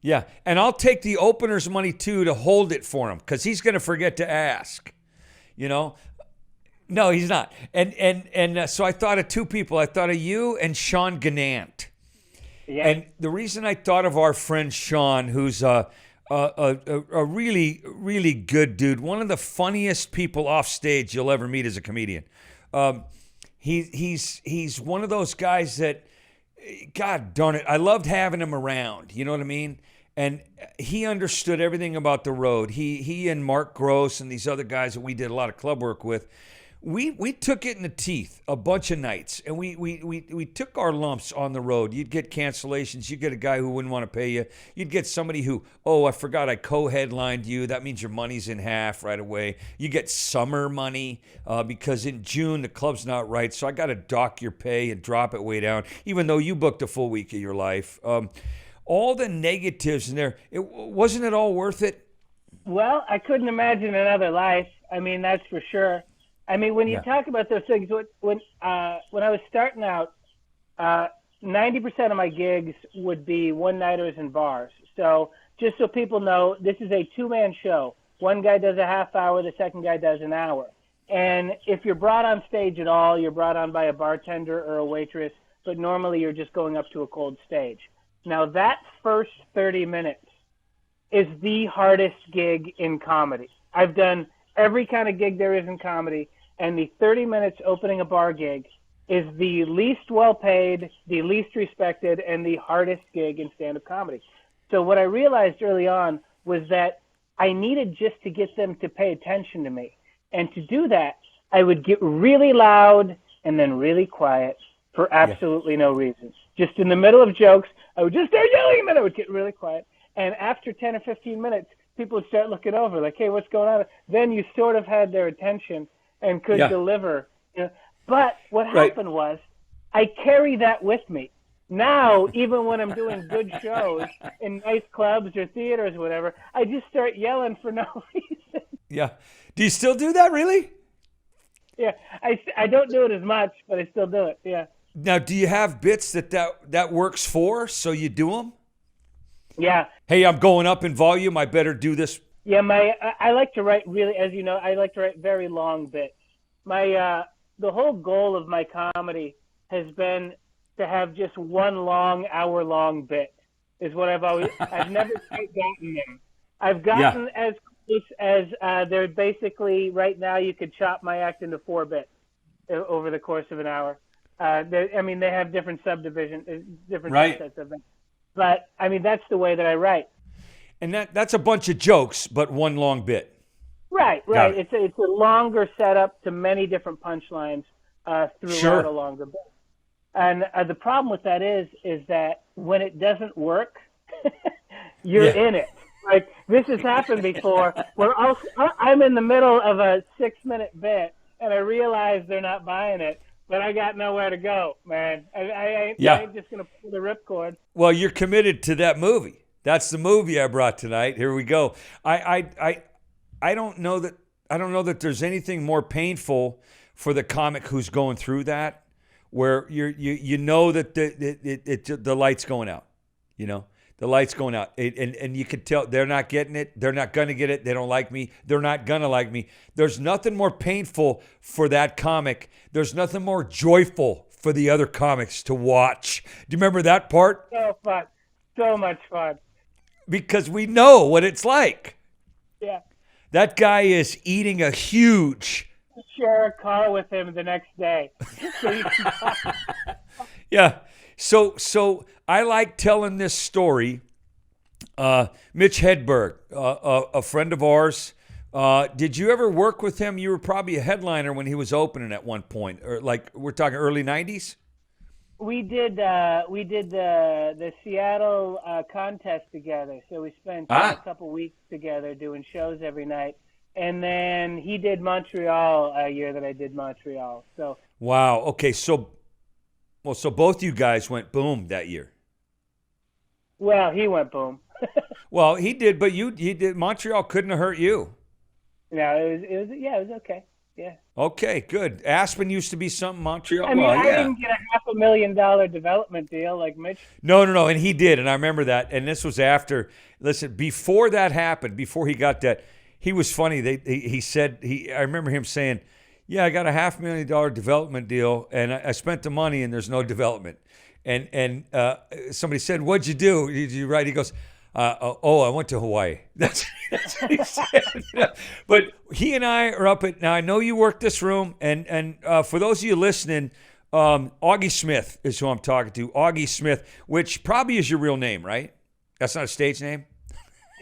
Yeah, and I'll take the opener's money too to hold it for him because he's going to forget to ask. You know, no, he's not. And so I thought of two people. I thought of you and Sean Gannant. Yeah. And the reason I thought of our friend Sean, who's a really, really good dude, one of the funniest people off stage you'll ever meet as a comedian. He's one of those guys that, God darn it, I loved having him around. You know what I mean? And he understood everything about the road. He and Mark Gross and these other guys that we did a lot of club work with, we took it in the teeth a bunch of nights, and we took our lumps on the road. You'd get cancellations. You'd get a guy who wouldn't want to pay you. You'd get somebody who, I forgot I co-headlined you. That means your money's in half right away. You get summer money because in June the club's not right, so I got to dock your pay and drop it way down, even though you booked a full week of your life. All the negatives in there, wasn't it all worth it? Well, I couldn't imagine another life. I mean, that's for sure. I mean, when you talk about those things, when I was starting out, 90% of my gigs would be one-nighters and bars. So just so people know, this is a two-man show. One guy does a half hour, the second guy does an hour. And if you're brought on stage at all, you're brought on by a bartender or a waitress, but normally you're just going up to a cold stage. Now, that first 30 minutes is the hardest gig in comedy. I've done every kind of gig there is in comedy, and the 30 minutes opening a bar gig is the least well-paid, the least respected, and the hardest gig in stand-up comedy. So what I realized early on was that I needed just to get them to pay attention to me. And to do that, I would get really loud and then really quiet for absolutely no reason. Just in the middle of jokes, I would just start yelling, and then I would get really quiet. And after 10 or 15 minutes, people would start looking over, like, hey, what's going on? Then you sort of had their attention and could deliver. You know? But what happened was I carry that with me. Now, even when I'm doing good shows in nice clubs or theaters or whatever, I just start yelling for no reason. Yeah. Do you still do that, really? Yeah. I don't do it as much, but I still do it, yeah. Now, do you have bits that works for, so you do them? Yeah. Hey, I'm going up in volume. I better do this. Yeah, I like to write really, as you know, I like to write very long bits. The whole goal of my comedy has been to have just one long, hour-long bit. Is what I've never quite gotten there. I've gotten as close as they're basically right now. You could chop my act into 4 bits over the course of an hour. They have different subdivisions, different subsets of them. But I mean, that's the way that I write. And that's a bunch of jokes, but one long bit. Right. It's a longer setup to many different punchlines throughout a longer bit. And the problem with that is that when it doesn't work, you're in it. Like, this has happened before, where I'm in the middle of a 6-minute bit, and I realize they're not buying it, but I got nowhere to go, man. I ain't just going to pull the ripcord. Well, you're committed to that movie. That's the movie I brought tonight. Here we go. I don't know that there's anything more painful for the comic who's going through that, where you know that the light's going out. You know, the light's going out, and you can tell they're not getting it. They're not going to get it. They don't like me. They're not going to like me. There's nothing more painful for that comic. There's nothing more joyful for the other comics to watch. Do you remember that part? So fun. So much fun. Because we know what it's like. Yeah. That guy is eating a huge. Share a car with him the next day. So you can Yeah. So I like telling this story. Mitch Hedberg, a friend of ours. Did you ever work with him? You were probably a headliner when he was opening at one point, or like we're talking early 90s? We did the Seattle contest together. So we spent a couple weeks together doing shows every night. and then he did Montreal a year that I did Montreal. So Wow. Okay. So both you guys went boom that year. well, he went boom. Well, he did, but you did. Montreal couldn't have hurt you. No, it was okay. Yeah. Okay, good. Aspen used to be something. Montreal. I mean, well, I yeah. didn't get a $500,000 development deal like Mitch. No, and he did, and I remember that. And this was after. Listen, before that happened, before he got that, he was funny. He said I remember him saying, "Yeah, I got a $500,000 development deal, and I spent the money, and there's no development." And somebody said, "What'd you do? Did you write?" He goes, I went to Hawaii. That's what he said. But he and I are up at, now I know you work this room, and for those of you listening, Auggie Smith is who I'm talking to. Auggie Smith, which probably is your real name, right? That's not a stage name?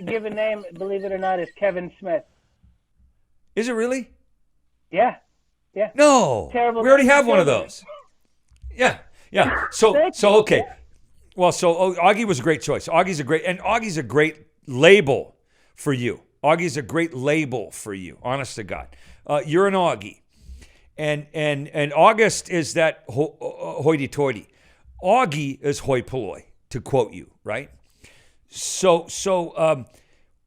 Given name, believe it or not, is Kevin Smith. Is it really? Yeah. No. Terrible We already name. have one of those. Yeah. So okay. Well, so Augie was a great choice. Augie's a great label for you. Augie's a great label for you, honest to God. You're an Augie. And August is that hoity-toity. Augie is hoi polloi, to quote you, right? So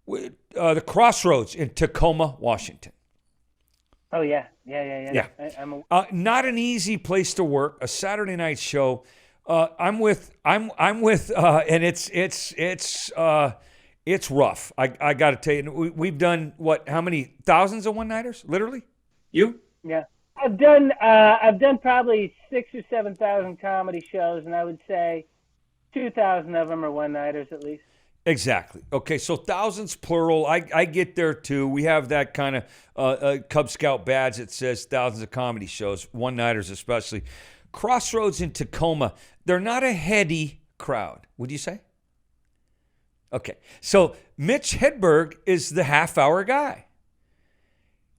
the Crossroads in Tacoma, Washington. Oh yeah. Yeah. I'm Not an easy place to work. A Saturday night show. I'm with, and it's rough. I got to tell you, we've done how many thousands of one-nighters? Literally, you? Yeah, I've done probably 6,000 or 7,000 comedy shows, and I would say 2,000 of them are one-nighters at least. Exactly. Okay, so thousands plural. I get there too. We have that kind of Cub Scout badge that says thousands of comedy shows, one-nighters especially. Crossroads in Tacoma, they're not a heady crowd, would you say? Okay, so Mitch Hedberg is the half-hour guy.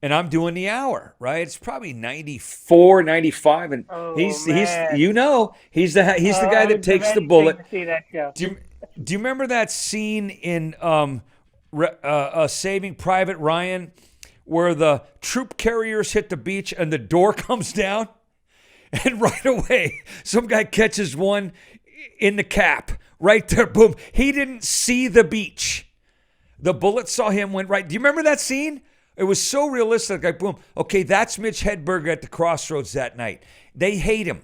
And I'm doing the hour, right? It's probably 94, 95, and he's you know, he's the guy that takes the bullet. To see that show. Do you remember that scene in Saving Private Ryan where the troop carriers hit the beach and the door comes down? And right away, some guy catches one in the cap. Right there, boom. He didn't see the beach. The bullet saw him, went right. Do you remember that scene? It was so realistic. Like, boom. Okay, that's Mitch Hedberg at the Crossroads that night. They hate him.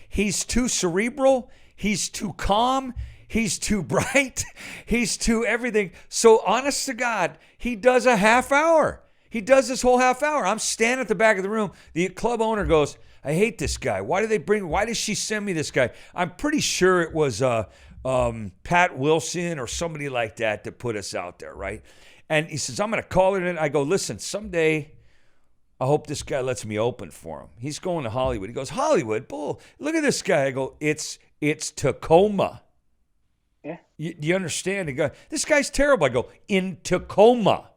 He's too cerebral. He's too calm. He's too bright. He's too everything. So honest to God, he does a half hour. He does this whole half hour. I'm standing at the back of the room. The club owner goes, I hate this guy. Why does she send me this guy? I'm pretty sure it was Pat Wilson or somebody like that put us out there, right? And he says, I'm going to call it in. I go, listen, someday I hope this guy lets me open for him. He's going to Hollywood. He goes, Hollywood? Bull. Look at this guy. I go, it's Tacoma. Yeah. Do you understand? This guy's terrible. I go, in Tacoma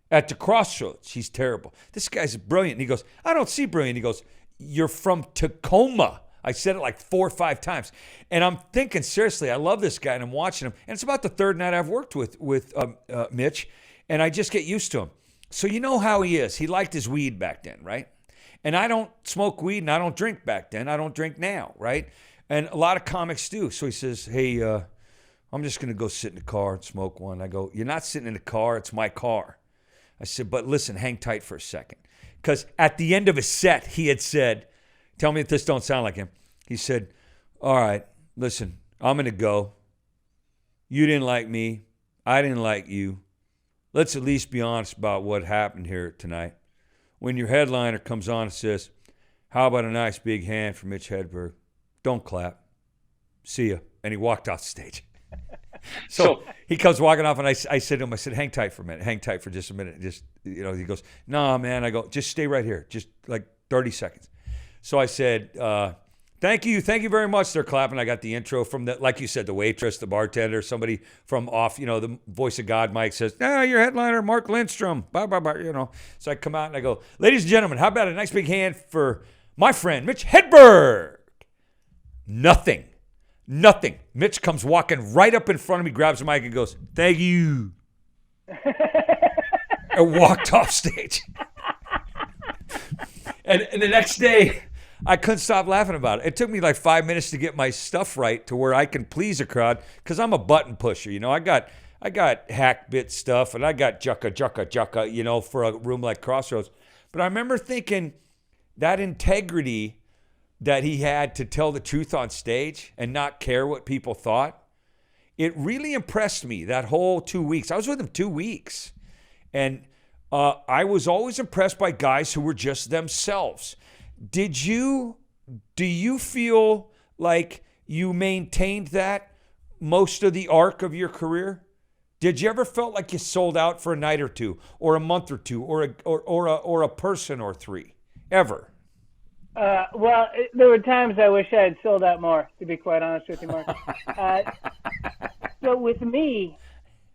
at the Crossroads. He's terrible. This guy's brilliant. And he goes, I don't see brilliant. He goes, you're from Tacoma. I said it like 4 or 5 times. And I'm thinking, seriously, I love this guy, and I'm watching him. And it's about the third night I've worked with Mitch, and I just get used to him. So you know how he is. He liked his weed back then, right? And I don't smoke weed, and I don't drink back then. I don't drink now, right? And a lot of comics do. So he says, hey, I'm just going to go sit in the car and smoke one. I go, you're not sitting in the car. It's my car. I said, but listen, hang tight for a second. Because at the end of his set, he had said, tell me if this don't sound like him. He said, all right, listen, I'm going to go. You didn't like me. I didn't like you. Let's at least be honest about what happened here tonight. When your headliner comes on and says, how about a nice big hand for Mitch Hedberg? Don't clap. See ya. And he walked off the stage. So he comes walking off, and I said to him, I said, hang tight for a minute. Hang tight for just a minute. Just, he goes, nah, man. I go, just stay right here. Just like 30 seconds. So I said, thank you very much. They're clapping. I got the intro from like you said, the waitress, the bartender, somebody from off, the voice of God mic says, your headliner, Mark Lindstrom, blah, blah, blah, So I come out and I go, ladies and gentlemen, how about a nice big hand for my friend, Mitch Hedberg? Nothing. Mitch comes walking right up in front of me, grabs the mic and goes, thank you. and walked off stage. And the next day, I couldn't stop laughing about it. It took me like 5 minutes to get my stuff right to where I can please a crowd, because I'm a button pusher. You know, I got hack bit stuff, and I got jucka, you know, for a room like Crossroads. But I remember thinking that integrity that he had to tell the truth on stage and not care what people thought, it really impressed me that whole 2 weeks. I was with him 2 weeks. And I was always impressed by guys who were just themselves. Do you feel like you maintained that most of the arc of your career? Did you ever felt like you sold out for a night or two, or a month or two, or a person or three? Ever? Well, there were times I wish I had sold out more, to be quite honest with you, Mark. So with me,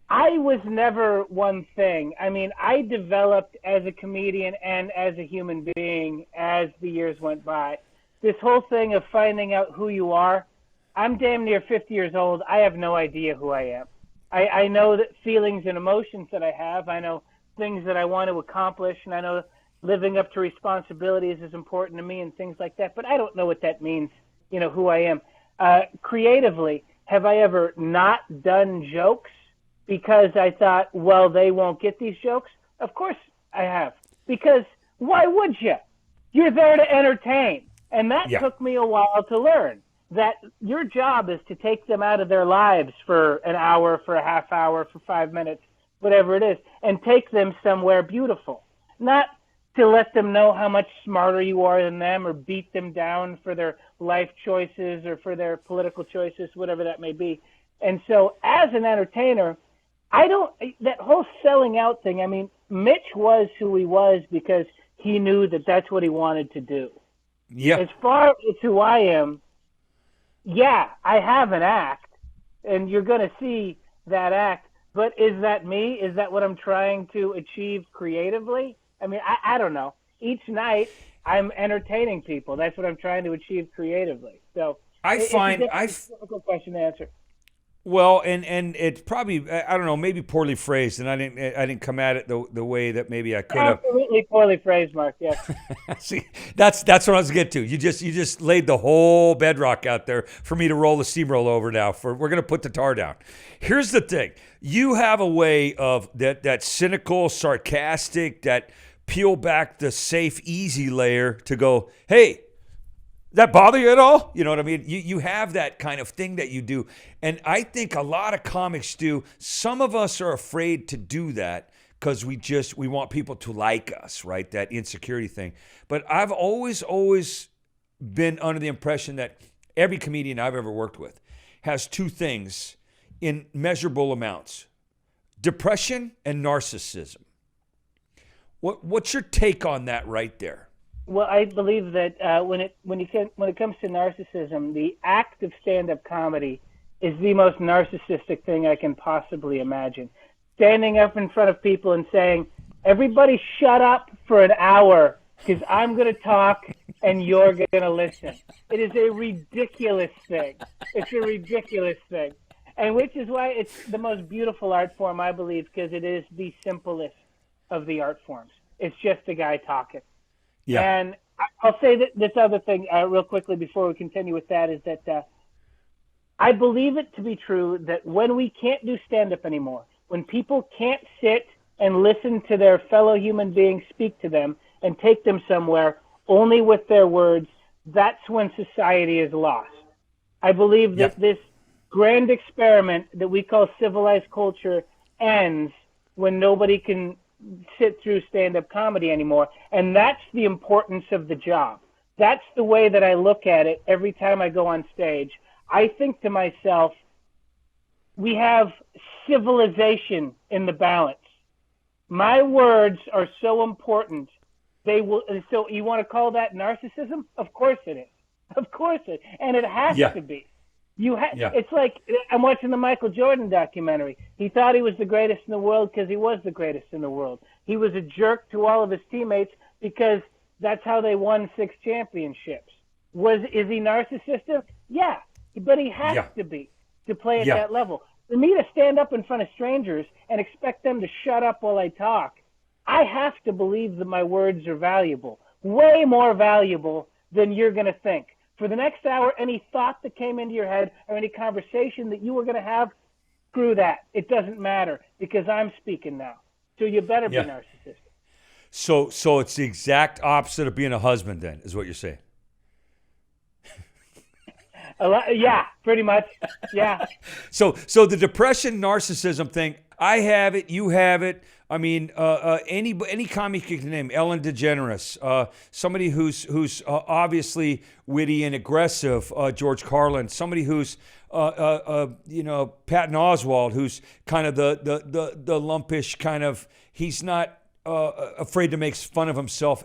I was never one thing. I mean, I developed as a comedian and as a human being as the years went by. This whole thing of finding out who you are, I'm damn near 50 years old. I have no idea who I am. I know that feelings and emotions that I have. I know things that I want to accomplish, and I know living up to responsibilities is important to me and things like that. But I don't know what that means, you know, who I am. Creatively, have I ever not done jokes because I thought, well, they won't get these jokes? Of course I have. Because why would you? You're there to entertain. And that took me a while to learn, that your job is to take them out of their lives for an hour, for a half hour, for 5 minutes, whatever it is, and take them somewhere beautiful. Not to let them know how much smarter you are than them, or beat them down for their life choices or for their political choices, whatever that may be. And so as an entertainer, that whole selling out thing, I mean, Mitch was who he was because he knew that that's what he wanted to do. Yeah. As far as who I am, yeah, I have an act, and you're going to see that act, but is that me? Is that what I'm trying to achieve creatively? I mean, I don't know. Each night, I'm entertaining people. That's what I'm trying to achieve creatively. So it's a difficult question to answer. Well, and it's probably, I don't know, maybe poorly phrased, and I didn't come at it the way that maybe I could have. Absolutely poorly phrased, Mark. Yes. See, that's what I was getting to. You just laid the whole bedrock out there for me to roll the steamroll over now. We're gonna put the tar down. Here's the thing: you have a way of that cynical, sarcastic, that peel back the safe, easy layer to go, hey. That bother you at all? You know what I mean? You have that kind of thing that you do. And I think a lot of comics do. Some of us are afraid to do that because we want people to like us, right? That insecurity thing. But I've always been under the impression that every comedian I've ever worked with has two things in measurable amounts: depression and narcissism. What's your take on that right there? Well, I believe that when it comes to narcissism, the act of stand-up comedy is the most narcissistic thing I can possibly imagine. Standing up in front of people and saying, "Everybody, shut up for an hour because I'm going to talk and you're going to listen." It is a ridiculous thing. It's a ridiculous thing, and which is why it's the most beautiful art form, I believe, because it is the simplest of the art forms. It's just a guy talking. Yeah. And I'll say that this other thing real quickly before we continue with that is that I believe it to be true that when we can't do stand-up anymore, when people can't sit and listen to their fellow human beings speak to them and take them somewhere only with their words, that's when society is lost. I believe that this grand experiment that we call civilized culture ends when nobody can sit through stand-up comedy anymore. And that's the importance of the job. That's the way that I look at it every time I go on stage. I think to myself, we have civilization in the balance. My words are so important. So you want to call that narcissism? Of course it is. Of course it is. And it has to be. It's like I'm watching the Michael Jordan documentary. He thought he was the greatest in the world because he was the greatest in the world. He was a jerk to all of his teammates because that's how they won 6 championships. Is he narcissistic? Yeah, but he has to be to play at that level. For me to stand up in front of strangers and expect them to shut up while I talk I have to believe that my words are valuable, way more valuable than you're going to think. For the next hour, any thought that came into your head or any conversation that you were going to have, screw that. It doesn't matter because I'm speaking now. So you better be narcissistic. So it's the exact opposite of being a husband then, is what you're saying. Yeah, pretty much. Yeah. So the depression narcissism thing, I have it, you have it. I mean, any comic you can name, Ellen DeGeneres, somebody who's obviously witty and aggressive, George Carlin, somebody who's Patton Oswalt, who's kind of the lumpish kind of. He's not afraid to make fun of himself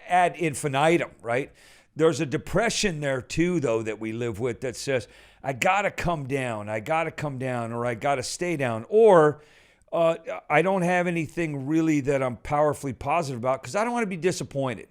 ad infinitum, right? There's a depression there too, though, that we live with that says, I gotta come down, or I gotta stay down, or I don't have anything really that I'm powerfully positive about because I don't want to be disappointed.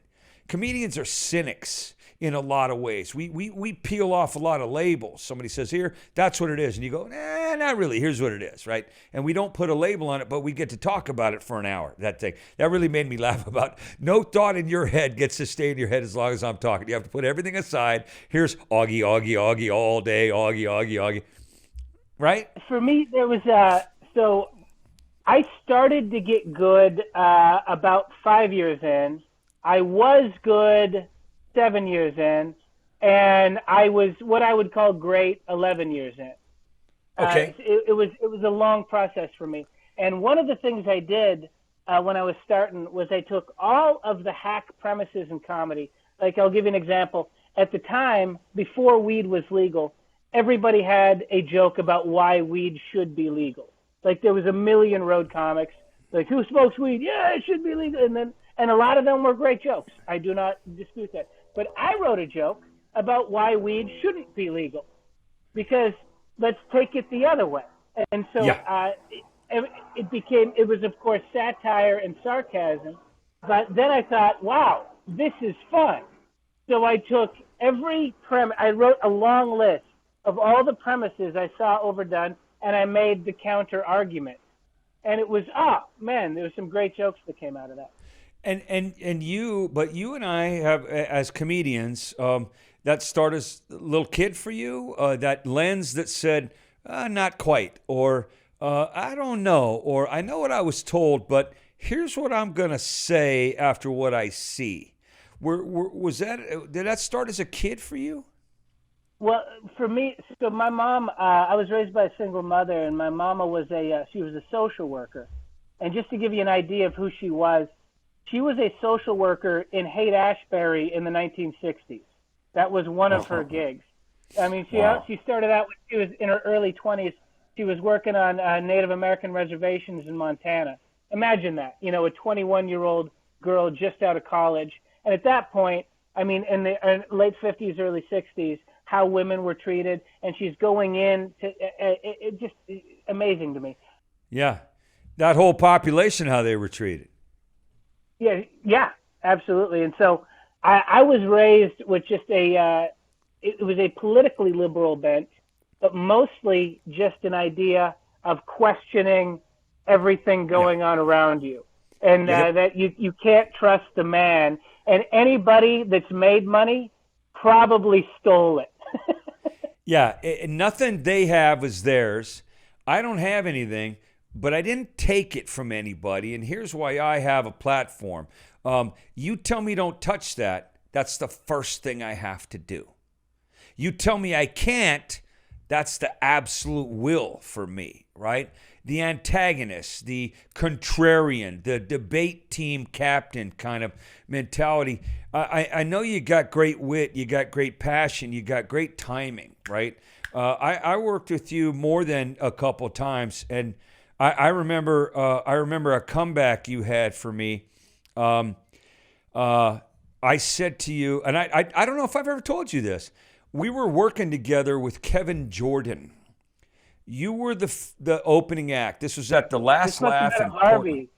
Comedians are cynics in a lot of ways. We peel off a lot of labels. Somebody says, here, that's what it is. And you go, nah, not really. Here's what it is, right? And we don't put a label on it, but we get to talk about it for an hour, that thing. That really made me laugh about no thought in your head gets to stay in your head as long as I'm talking. You have to put everything aside. Here's Augie, Augie, Augie all day, Augie, Augie, Augie. Right? For me, there was so I started to get good about 5 years in. I was good 7 years in, and I was what I would call great 11 years in. Okay. It was a long process for me. And one of the things I did when I was starting was I took all of the hack premises in comedy. Like, I'll give you an example. At the time, before weed was legal, everybody had a joke about why weed should be legal. Like, there was a million road comics. Like, who smokes weed? Yeah, it should be legal. And a lot of them were great jokes. I do not dispute that. But I wrote a joke about why weed shouldn't be legal. Because let's take it the other way. And so it was, of course, satire and sarcasm. But then I thought, wow, this is fun. So I took every premise. I wrote a long list of all the premises I saw overdone, and I made the counter argument. And it was, man, there were some great jokes that came out of that. But you and I have, as comedians, that started as a little kid for you, that lens that said, not quite, or I don't know, or I know what I was told, but here's what I'm going to say after what I see. Did that start as a kid for you? Well, for me, so my mom, I was raised by a single mother, and my mama was she was a social worker. And just to give you an idea of who she was a social worker in Haight-Ashbury in the 1960s. That was one of her gigs. I mean, she started out when she was in her early 20s. She was working on Native American reservations in Montana. Imagine that, a 21-year-old girl just out of college. And at that point, I mean, in the late 50s, early 60s, how women were treated, and she's going in to it just amazing to me. Yeah, that whole population, how they were treated. Yeah, absolutely. And so I was raised with just it was a politically liberal bent, but mostly just an idea of questioning everything going on around you, and that you can't trust the man, and anybody that's made money probably stole it. Nothing they have is theirs. I don't have anything, but I didn't take it from anybody, and here's why I have a platform. You tell me don't touch that, that's the first thing I have to do. You tell me I can't, that's the absolute will for me, right? The antagonist, the contrarian, the debate team captain kind of mentality. I know you got great wit, you got great passion, you got great timing, right? I worked with you more than a couple times, and I remember a comeback you had for me. I said to you, and I don't know if I've ever told you this. We were working together with Kevin Jordan. You were the opening act. This was at the Last Laugh in Portland.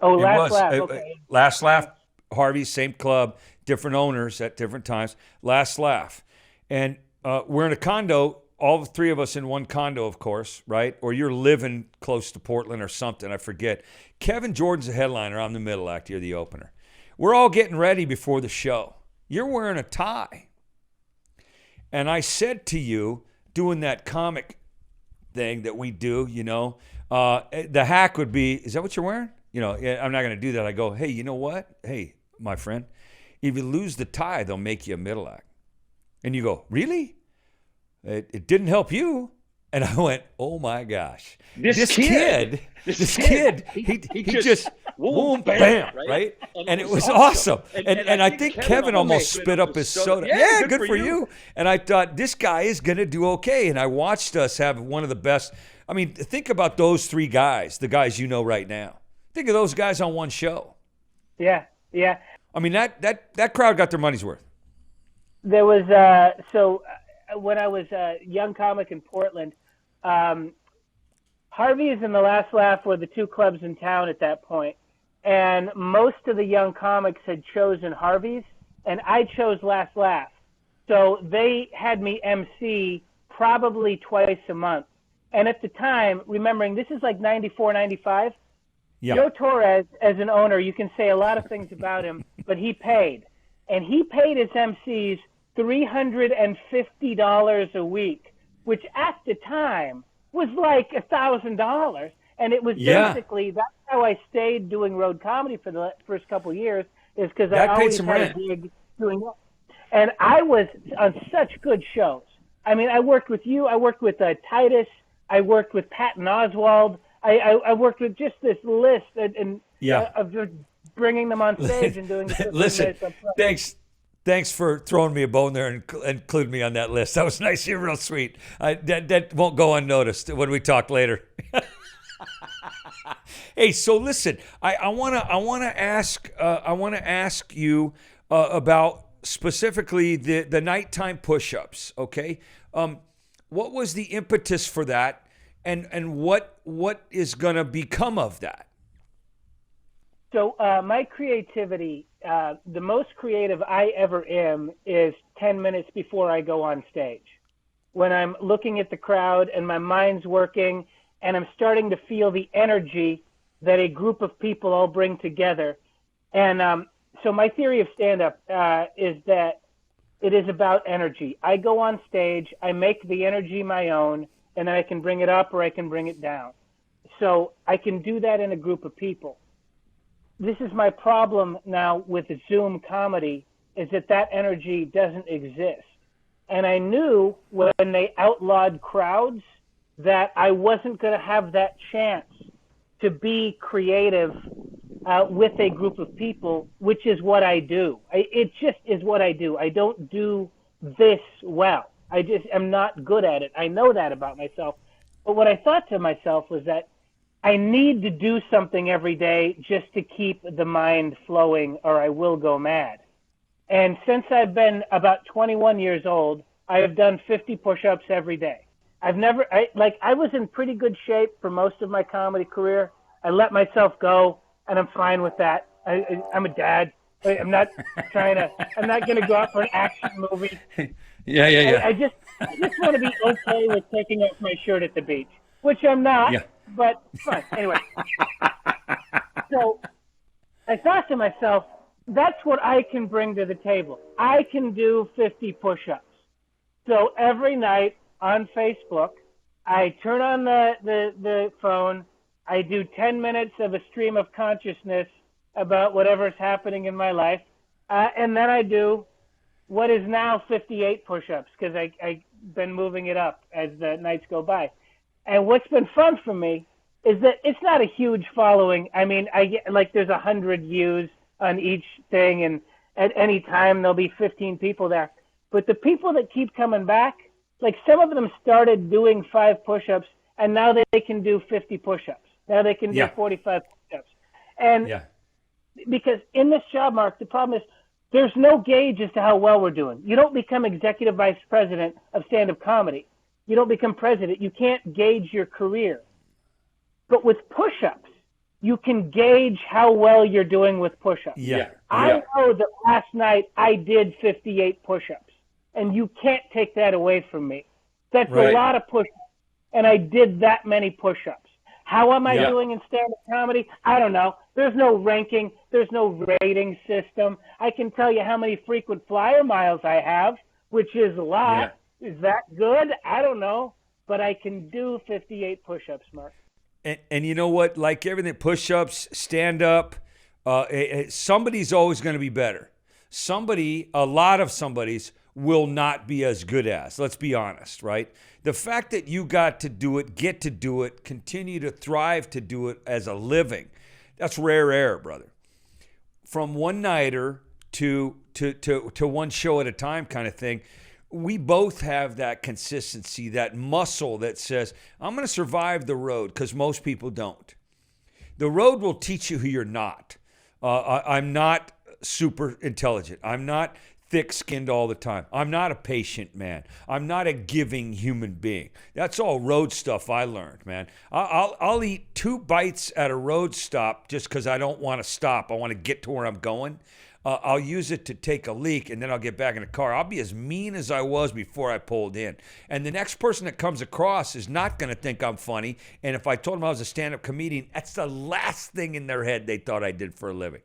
Oh, Last Laugh. Okay. Last Laugh, Harvey, same club, different owners at different times. Last Laugh, and we're in a condo all three of us in one condo, of course, right? Or you're living close to Portland or something, I forget. Kevin Jordan's the headliner. I'm the middle act. You're the opener. We're all getting ready before the show. You're wearing a tie. And I said to you, doing that comic thing that we do, the hack would be, is that what you're wearing? I'm not going to do that. I go, hey, you know what? Hey, my friend, if you lose the tie, they'll make you a middle act. And you go, really? It didn't help you. And I went, oh my gosh. This kid, he just boom, bam, right? And it was awesome. And I think Kevin almost spit up his soda. Yeah, good for you. And I thought, this guy is going to do okay. And I watched us have one of the best. I mean, think about those three guys, the guys you know right now. Think of those guys on one show. Yeah. I mean, that crowd got their money's worth. There was, when I was a young comic in Portland, Harvey's and the Last Laugh were the two clubs in town at that point. And most of the young comics had chosen Harvey's, and I chose Last Laugh. So they had me MC probably twice a month. And at the time, remembering this is like 94, 95, Joe Torres, as an owner, you can say a lot of things about him, but he paid. And he paid his MCs $350 a week, which at the time was like $1,000. And it was basically, that's how I stayed doing road comedy for the first couple of years, is because I always had a gig doing that. And I was on such good shows. I mean, I worked with you. I worked with Titus. I worked with Patton Oswalt. I worked with just this list of just bringing them on stage and doing the Listen, thanks for throwing me a bone there and including me on that list. That was nice. You're real sweet. That won't go unnoticed when we talk later. Hey, so listen, I want to ask you about specifically the nighttime push-ups. Okay, what was the impetus for that, and what is going to become of that? So my creativity, the most creative I ever am is 10 minutes before I go on stage. When I'm looking at the crowd and my mind's working and I'm starting to feel the energy that a group of people all bring together. And so my theory of stand-up is that it is about energy. I go on stage, I make the energy my own, and then I can bring it up or I can bring it down. So I can do that in a group of people. This is my problem now with Zoom comedy, is that energy doesn't exist. And I knew when they outlawed crowds that I wasn't going to have that chance to be creative with a group of people, which is what I do. It just is what I do. I don't do this well. I just am not good at it. I know that about myself. But what I thought to myself was that I need to do something every day just to keep the mind flowing, or I will go mad. And since I've been about 21 years old, I have done 50 push-ups every day. I was in pretty good shape for most of my comedy career. I let myself go, and I'm fine with that. I'm a dad. I'm not going to go out for an action movie. Yeah. I just want to be okay with taking off my shirt at the beach, which I'm not. Yeah. But fine. Anyway, so I thought to myself, that's what I can bring to the table. I can do 50 push-ups. So every night on Facebook, I turn on the phone. I do 10 minutes of a stream of consciousness about whatever's happening in my life. And then I do what is now 58 push-ups, because I've been moving it up as the nights go by. And what's been fun for me is that it's not a huge following. I mean, I get there's 100 views on each thing, and at any time there'll be 15 people there. But the people that keep coming back, some of them started doing 5 push-ups, and now they can do 50 push-ups. Now they can do 45 push-ups. And because in this job, Mark, the problem is there's no gauge as to how well we're doing. You don't become executive vice president of stand-up comedy. You don't become president. You can't gauge your career. But with push-ups, you can gauge how well you're doing with push-ups. I know that last night I did 58 push-ups, and you can't take that away from me. That's Right. a lot of push-ups. And I did that many push-ups. How am I Yeah. doing in stand-up comedy? I don't know. There's no ranking. There's no rating system. I can tell you how many frequent flyer miles I have, which is a lot. Is that good? I don't know. But I can do 58 push-ups, Mark. And you know what? Like everything, push-ups, stand-up, somebody's always going to be better. A lot of somebody's will not be as good as. Let's be honest, right? The fact that you got to do it, get to do it, continue to thrive to do it as a living, that's rare air, brother. From one-nighter to one show at a time kind of thing, we both have that consistency, that muscle that says, I'm going to survive the road, because most people don't. The road will teach you who you're not. I'm not super intelligent. I'm not thick-skinned all the time. I'm not a patient man. I'm not a giving human being. That's all road stuff I learned, man. I'll eat 2 bites at a road stop just because I don't want to stop. I want to get to where I'm going. I'll use it to take a leak, and then I'll get back in the car. I'll be as mean as I was before I pulled in. And the next person that comes across is not going to think I'm funny. And if I told them I was a stand-up comedian, that's the last thing in their head they thought I did for a living.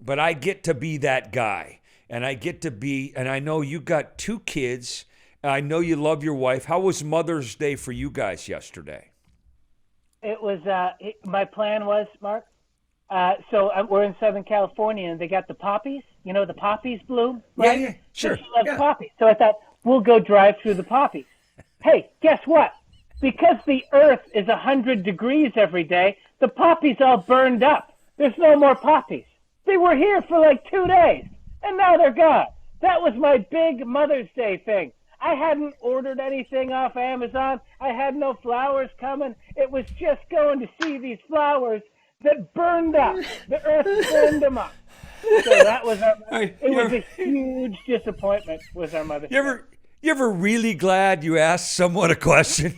But I get to be that guy. And I know you got 2 kids. I know you love your wife. How was Mother's Day for you guys yesterday? It was, my plan was, Mark, we're in Southern California, and they got the poppies. You know, the poppies bloom, right? Yeah, sure. She loves poppies. So I thought, we'll go drive through the poppies. Hey, guess what? Because the earth is 100 degrees every day, the poppies all burned up. There's no more poppies. They were here for like 2 days, and now they're gone. That was my big Mother's Day thing. I hadn't ordered anything off Amazon. I had no flowers coming. It was just going to see these flowers that burned up. The earth burned them up. So that was it was a huge disappointment with our Mother's Day. You ever really glad you asked someone a question?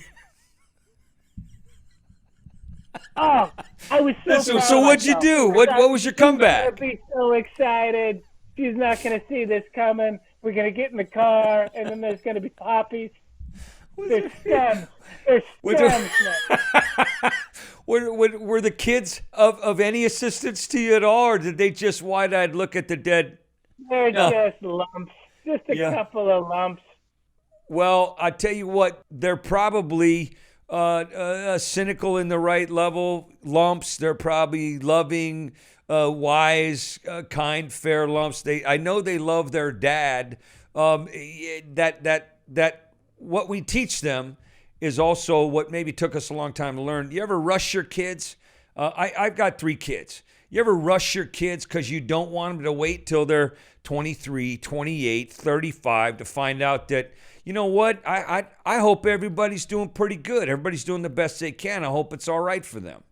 Oh, I was So what'd you do? What was your comeback? She's going to be so excited. She's not going to see this coming. We're going to get in the car, and then there's going to be poppies. There's stems. There's stems. Were the kids of any assistance to you at all, or did they just wide-eyed look at the dead? They're just lumps. Just a couple of lumps. Well, I tell you what, they're probably cynical in the right level lumps. They're probably loving, wise, kind, fair lumps. I know they love their dad. That what we teach them is also what maybe took us a long time to learn. You ever rush your kids? I've got 3 kids. You ever rush your kids because you don't want them to wait till they're 23, 28, 35 to find out that, you know what, I hope everybody's doing pretty good. Everybody's doing the best they can. I hope it's all right for them.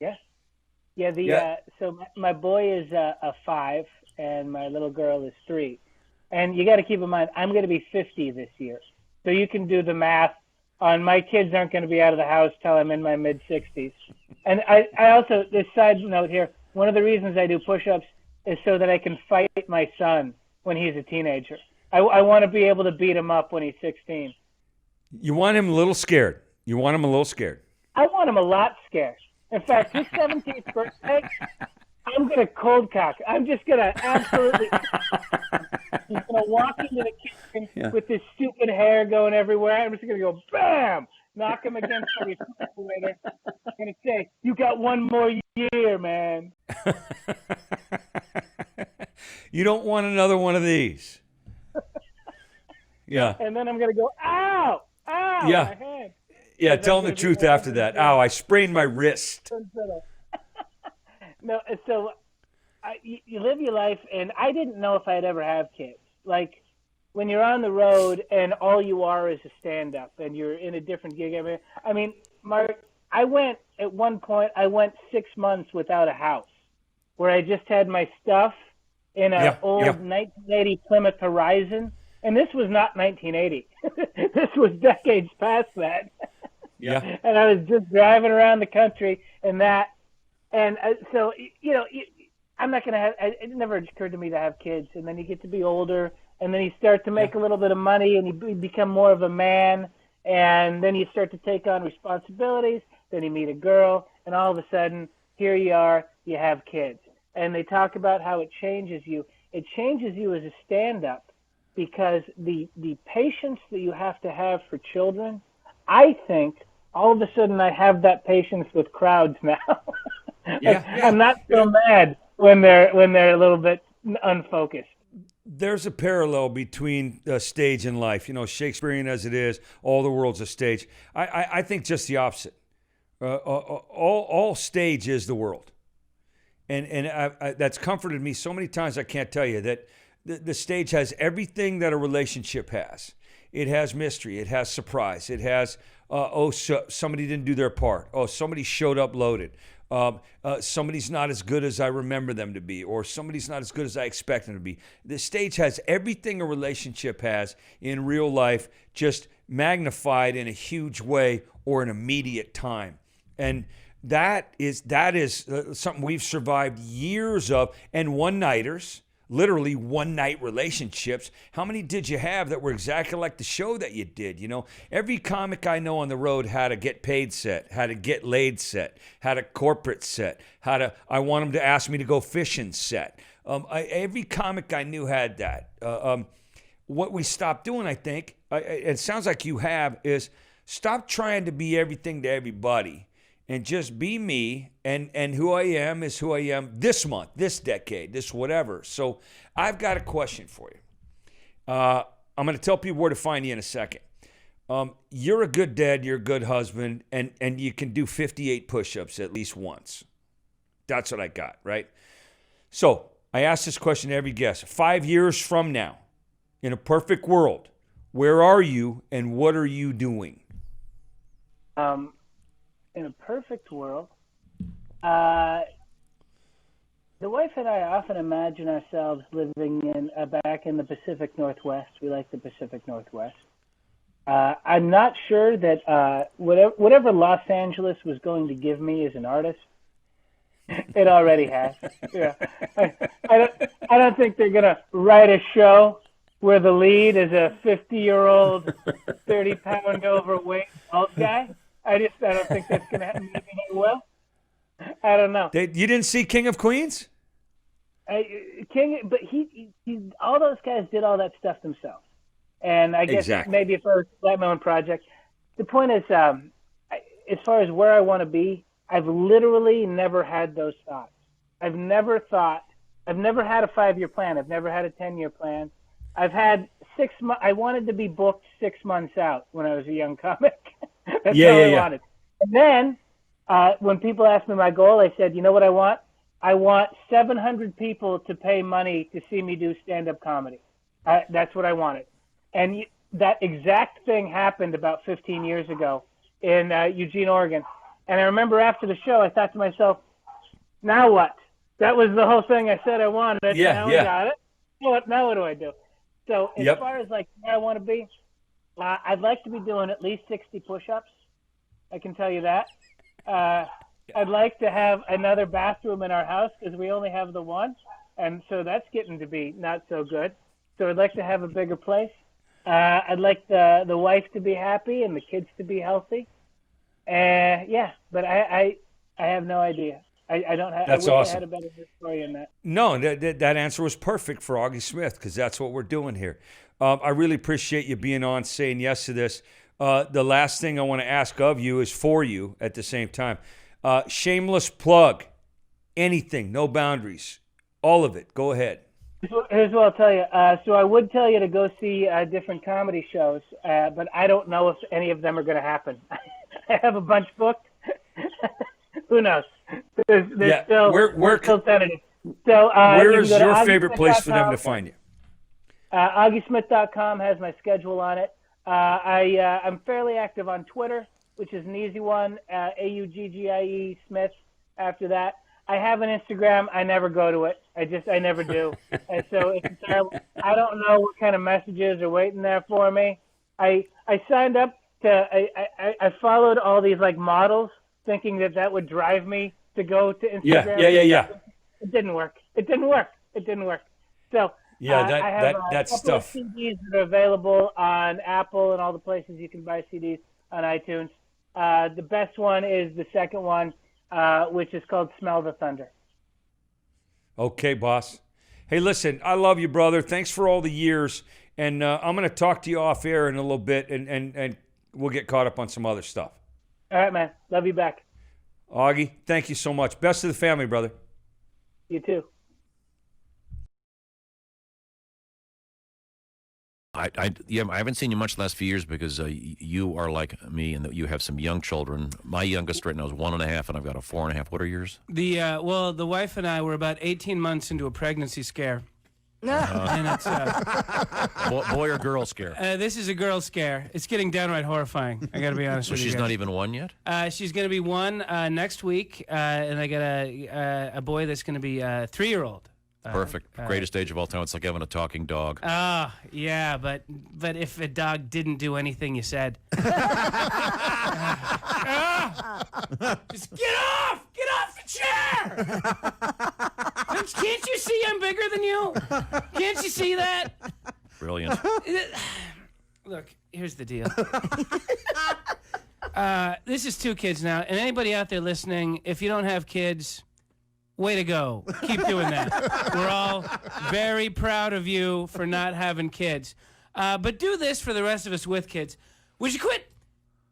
Yeah. So my boy is a 5, and my little girl is 3. And you got to keep in mind, I'm going to be 50 this year. So you can do the math on my kids aren't going to be out of the house till I'm in my mid-60s. And I also, this side note here, one of the reasons I do push-ups is so that I can fight my son when he's a teenager. I want to be able to beat him up when he's 16. You want him a little scared. I want him a lot scared. In fact, his 17th birthday, I'm going to cold cock. I'm just going to absolutely... He's going to walk into the kitchen with this stupid hair going everywhere. I'm just going to go, bam, knock him against the refrigerator. I'm going to say, you got 1 more year, man. You don't want another one of these. Yeah. And then I'm going to go, ow, my head. Yeah, tell him the truth after that. Ow, I sprained my wrist. No, so you live your life, and I didn't know if I'd ever have kids. Like, when you're on the road and all you are is a stand-up and you're in a different gig. I mean, Mark, at one point, I went 6 months without a house where I just had my stuff in an old 1980 Plymouth Horizon. And this was not 1980. This was decades past that. Yeah. And I was just driving around the country and that. And so, I'm not going to have, it never occurred to me to have kids. And then you get to be older and then you start to make a little bit of money, and you become more of a man, and then you start to take on responsibilities. Then you meet a girl, and all of a sudden, here you are, you have kids. And they talk about how it changes you. It changes you as a stand-up because the patience that you have to have for children, I think all of a sudden I have that patience with crowds now. I'm not so mad when they're a little bit unfocused. There's a parallel between stage and life. Shakespearean as it is, all the world's a stage. I think just the opposite. All stage is the world. And that's comforted me so many times I can't tell you that the stage has everything that a relationship has. It has mystery. It has surprise. It has, somebody didn't do their part. Oh, somebody showed up loaded. Somebody's not as good as I remember them to be, or somebody's not as good as I expect them to be. The stage has everything a relationship has in real life, just magnified in a huge way or an immediate time. And that is something we've survived years of, and one-nighters, literally one-night relationships. How many did you have that were exactly like the show that you did? Every comic I know on the road had a get paid set, had a get laid set, had a corporate set, had a I want them to ask me to go fishing set. Every comic I knew had that. What we stopped doing, I think, it sounds like you have, is stop trying to be everything to everybody. And just be me, and who I am is who I am this month, this decade, this whatever. So I've got a question for you. I'm going to tell people where to find you in a second. You're a good dad, you're a good husband, and you can do 58 push-ups at least once. That's what I got, right? So I ask this question to every guest. 5 years from now, in a perfect world, where are you and what are you doing? In a perfect world, the wife and I often imagine ourselves living back in the Pacific Northwest. We like the Pacific Northwest. I'm not sure that whatever Los Angeles was going to give me as an artist, it already has. Yeah, I don't think they're gonna write a show where the lead is a 50-year-old, 30-pound overweight bald guy. I don't think that's going to happen. Maybe he will. I don't know. You didn't see King of Queens? But he all those guys did all that stuff themselves. And I guess maybe if I was my own project, the point is, as far as where I want to be, I've literally never had those thoughts. I've never had a 5-year plan. I've never had a 10-year plan. I've had 6 months. I wanted to be booked 6 months out when I was a young comic. That's all I wanted. And then when people asked me my goal, I said, you know what I want? I want 700 people to pay money to see me do stand-up comedy. That's what I wanted. And that exact thing happened about 15 years ago in Eugene, Oregon. And I remember after the show, I thought to myself, now what? That was the whole thing I said I wanted. Now I got it. Now what do I do? So as far as like where I want to be, I'd like to be doing at least 60 push-ups. I can tell you that. I'd like to have another bathroom in our house because we only have the one. And so that's getting to be not so good. So I'd like to have a bigger place. I'd like the wife to be happy and the kids to be healthy. But I have no idea. I don't have. That's I wish awesome. I had a better story in that. No, that answer was perfect for Auggie Smith because that's what we're doing here. I really appreciate you being on, saying yes to this. The last thing I want to ask of you is for you at the same time. Shameless plug. Anything, no boundaries. All of it. Go ahead. Here's what I'll tell you. So I would tell you to go see different comedy shows, but I don't know if any of them are going to happen. I have a bunch booked. Who knows? There's still tentative. So, where is your favorite place for them to find you? AuggieSmith.com has my schedule on it. I'm fairly active on Twitter, which is an easy one, AUGGIE Smith after that. I have an Instagram. I never go to it. I never do. And so I don't know what kind of messages are waiting there for me. I signed up I followed all these like models thinking that would drive me to go to Instagram. Yeah. It didn't work. So Yeah, I have that a couple stuff. of CDs that are available on Apple and all the places you can buy CDs on iTunes. The best one is the second one, which is called Smell the Thunder. Okay, boss. Hey, listen, I love you, brother. Thanks for all the years. And I'm going to talk to you off air in a little bit, and we'll get caught up on some other stuff. All right, man. Love you back. Augie, thank you so much. Best of the family, brother. You too. I haven't seen you much the last few years because you are like me and that you have some young children. My youngest right now is 1.5, and I've got a 4.5. What are yours? The wife and I were about 18 months into a pregnancy scare. And it's Boy or girl scare? this is a girl scare. It's getting downright horrifying. I got to be honest So with you. she's guys. not even one yet? She's going to be one next week, and I got a boy that's going to be a 3-year-old. Perfect. Greatest age of all time. It's like having a talking dog. Yeah, but if a dog didn't do anything you said, just get off the chair. Can't you see I'm bigger than you? Can't you see that? Brilliant. Look, here's the deal. This is 2 kids now, and anybody out there listening, if you don't have kids, way to go. Keep doing that. We're all very proud of you for not having kids. But do this for the rest of us with kids. Would you quit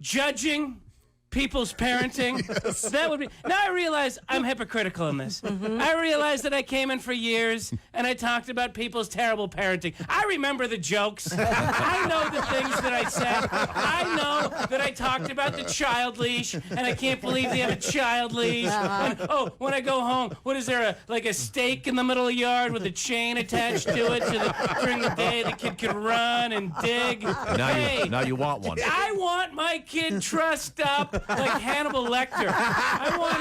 judging people's parenting? That would be. Now I realize I'm hypocritical in this. I realize that I came in for years and I talked about people's terrible parenting. I remember the jokes. I know the things that I said. I know that I talked about the child leash, and I can't believe they have a child leash. And, when I go home, what is there, a stake in the middle of the yard with a chain attached to it so that during the day the kid can run and dig? Now you want one. I want my kid trussed up like Hannibal Lecter. I want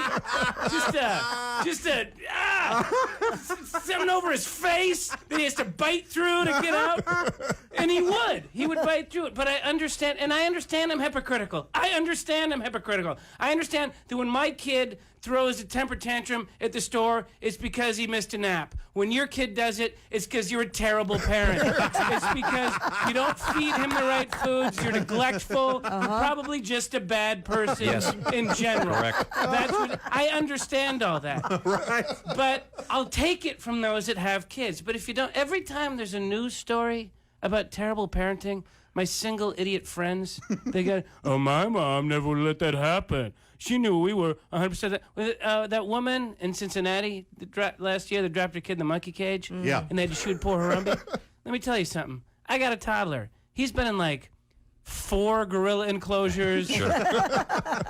something over his face that he has to bite through to get out. And he would bite through it. But I understand I'm hypocritical. I understand that when my kid throws a temper tantrum at the store, it's because he missed a nap. When your kid does it, it's because you're a terrible parent. It's because you don't feed him the right foods, you're neglectful, you're probably just a bad person in general. Correct. I understand all that. Right. But I'll take it from those that have kids. But if you don't, every time there's a news story about terrible parenting, my single idiot friends, they go, "Oh, my mom never would let that happen. She knew we were 100%." That woman in Cincinnati last year that dropped her kid in the monkey cage, and they had to shoot poor Harambe. Let me tell you something. I got a toddler. He's been in 4 gorilla enclosures. Sure.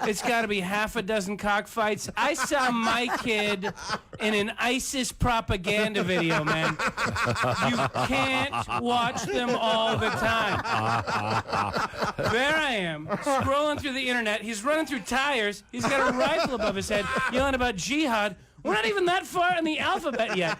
It's got to be half a dozen cockfights. I saw my kid in an ISIS propaganda video, man. You can't watch them all the time. There I am, scrolling through the internet. He's running through tires. He's got a rifle above his head, yelling about jihad. We're not even that far in the alphabet yet.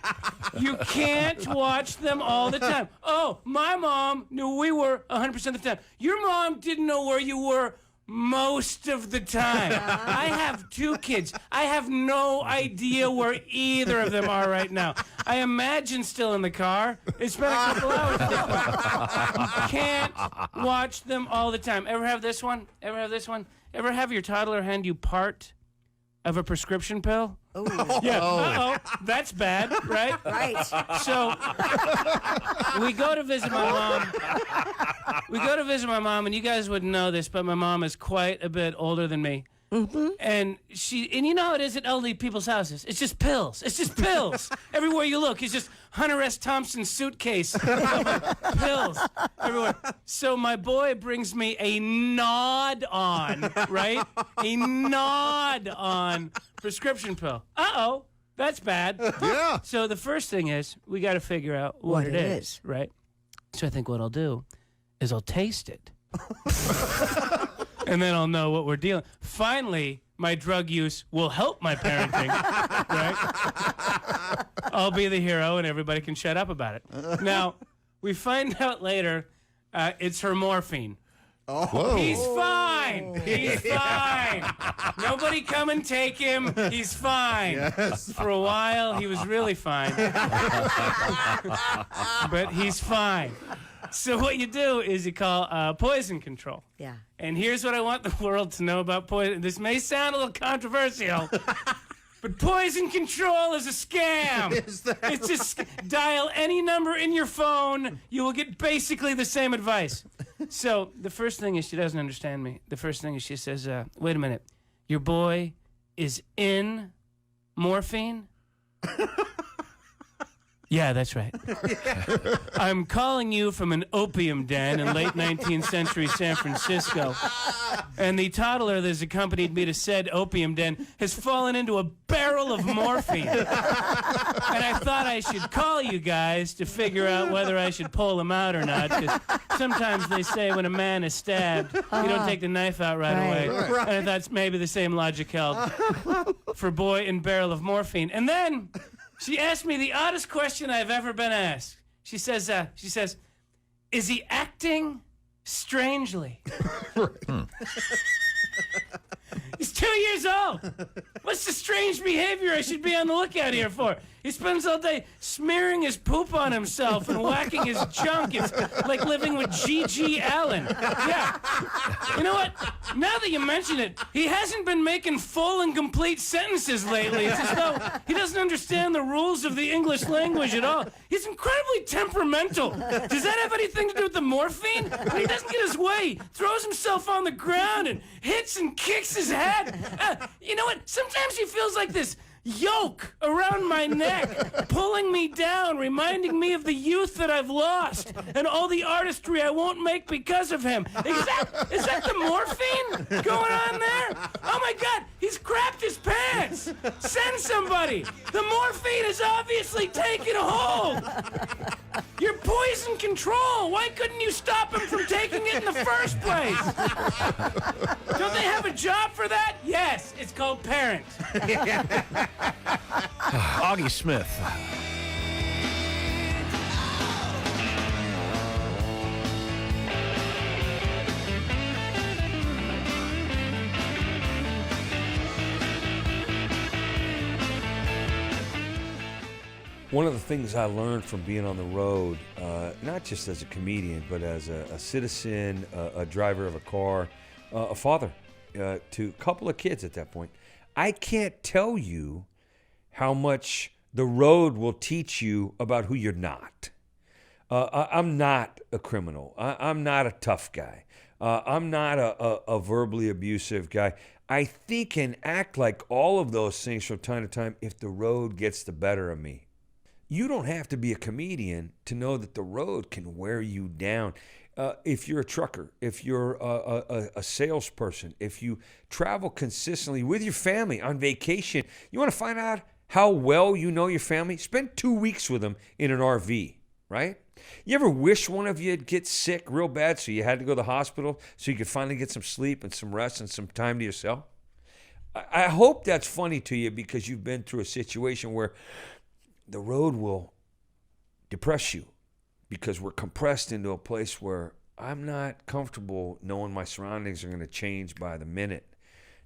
You can't watch them all the time. Oh, my mom knew we were 100% of the time. Your mom didn't know where you were most of the time. I have 2 kids. I have no idea where either of them are right now. I imagine still in the car. It's been a couple hours. You can't watch them all the time. Ever have this one? Ever have your toddler hand you part of a prescription pill? Oh. Yeah. Uh-oh. That's bad, right? Right. So we go to visit my mom. And you guys wouldn't know this, but my mom is quite a bit older than me. Mm-hmm. And you know how it is at elderly people's houses. It's just pills. Everywhere you look, it's just Hunter S. Thompson's suitcase. Pills everywhere. So my boy brings me a nod-on, right? A nod-on prescription pill. Uh-oh, that's bad. Yeah. So the first thing is we got to figure out what it is, right? So I think what I'll do is I'll taste it. And then I'll know what we're dealing. Finally, my drug use will help my parenting, right? I'll be the hero and everybody can shut up about it. Now, we find out later it's her morphine. Whoa. He's fine. He's fine. Nobody come and take him. He's fine. Yes. For a while, he was really fine. But he's fine. So what you do is you call poison control. Yeah. And here's what I want the world to know about poison. This may sound a little controversial, but poison control is a scam. It's just dial any number in your phone. You will get basically the same advice. So the first thing is she doesn't understand me. The first thing is she says, wait a minute. Your boy is in morphine? Yeah, that's right. I'm calling you from an opium den in late 19th century San Francisco. And the toddler that has accompanied me to said opium den has fallen into a barrel of morphine. And I thought I should call you guys to figure out whether I should pull him out or not. Because sometimes they say when a man is stabbed, you don't take the knife out right away. And I thought maybe the same logic held for boy in barrel of morphine. And then she asked me the oddest question I've ever been asked. She says, is he acting strangely? He's 2 years old. What's the strange behavior I should be on the lookout here for? He spends all day smearing his poop on himself and whacking his junk. It's like living with G.G. Allen. Yeah. You know what? Now that you mention it, he hasn't been making full and complete sentences lately. It's as though he doesn't understand the rules of the English language at all. He's incredibly temperamental. Does that have anything to do with the morphine? When he doesn't get his way, he throws himself on the ground and hits and kicks his head. You know what? Sometimes he feels like this yoke around my neck, pulling me down, reminding me of the youth that I've lost and all the artistry I won't make because of him. Is that the morphine going on there? Oh my God, he's crapped his pants. Send somebody. The morphine is obviously taking hold. You're poison control. Why couldn't you stop him from taking it in the first place? Don't they have a job for that? Yes, it's called parent. Auggie Smith. One of the things I learned from being on the road, not just as a comedian, but as a citizen, a driver of a car, a father to a couple of kids at that point, I can't tell you how much the road will teach you about who you're not. I'm not a criminal. I'm not a tough guy. I'm not a verbally abusive guy. I think and act like all of those things from time to time if the road gets the better of me. You don't have to be a comedian to know that the road can wear you down. If you're a trucker, if you're a salesperson, if you travel consistently with your family on vacation, you want to find out how well you know your family? Spend 2 weeks with them in an RV, right? You ever wish one of you'd get sick real bad so you had to go to the hospital so you could finally get some sleep and some rest and some time to yourself? I hope that's funny to you because you've been through a situation where the road will depress you because we're compressed into a place where I'm not comfortable knowing my surroundings are going to change by the minute.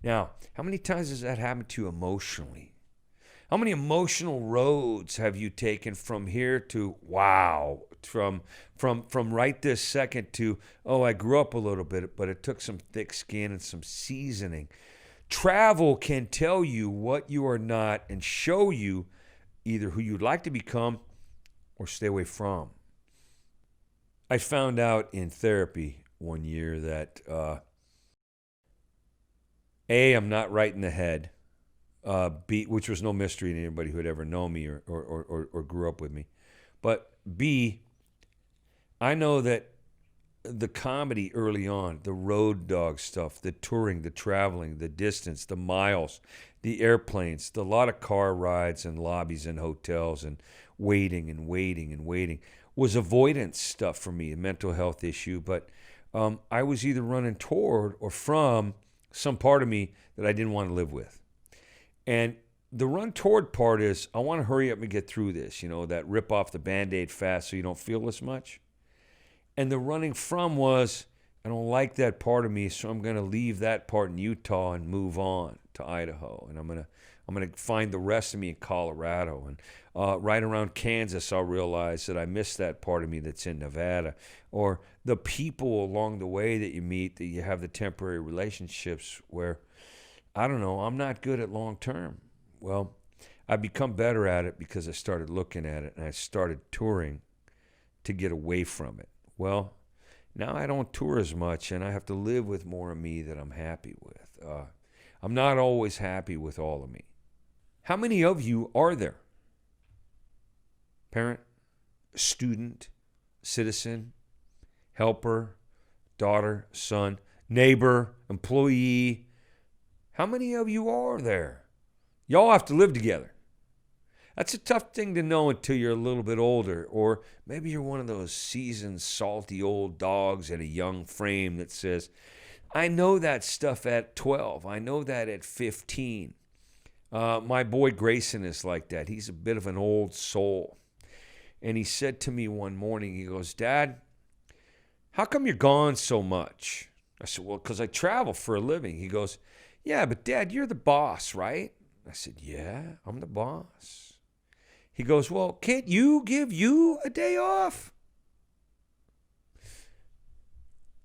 Now, how many times has that happened to you emotionally? How many emotional roads have you taken from here to wow, from right this second to, oh, I grew up a little bit, but it took some thick skin and some seasoning. Travel can tell you what you are not and show you either who you'd like to become or stay away from. I found out in therapy one year that A, I'm not right in the head. B, which was no mystery to anybody who had ever known me or grew up with me. But B, I know that the comedy early on, the road dog stuff, the touring, the traveling, the distance, the miles, the airplanes, the lot of car rides and lobbies and hotels and waiting was avoidance stuff for me, a mental health issue. But I was either running toward or from some part of me that I didn't want to live with. And the run toward part is, I want to hurry up and get through this, that rip off the Band-Aid fast so you don't feel as much. And the running from was, I don't like that part of me, so I'm going to leave that part in Utah and move on to Idaho. And I'm going to find the rest of me in Colorado. And right around Kansas, I'll realize that I miss that part of me that's in Nevada. Or the people along the way that you meet, that you have the temporary relationships where, I don't know, I'm not good at long term. Well, I've become better at it because I started looking at it and I started touring to get away from it. Well, now I don't tour as much, and I have to live with more of me that I'm happy with. I'm not always happy with all of me. How many of you are there? Parent, student, citizen, helper, daughter, son, neighbor, employee. How many of you are there? Y'all have to live together. That's a tough thing to know until you're a little bit older, or maybe you're one of those seasoned, salty old dogs at a young frame that says, I know that stuff at 12. I know that at 15. My boy Grayson is like that. He's a bit of an old soul. And he said to me one morning, he goes, Dad, how come you're gone so much? I said, well, because I travel for a living. He goes, yeah, but Dad, you're the boss, right? I said, yeah, I'm the boss. He goes, well, can't you give you a day off?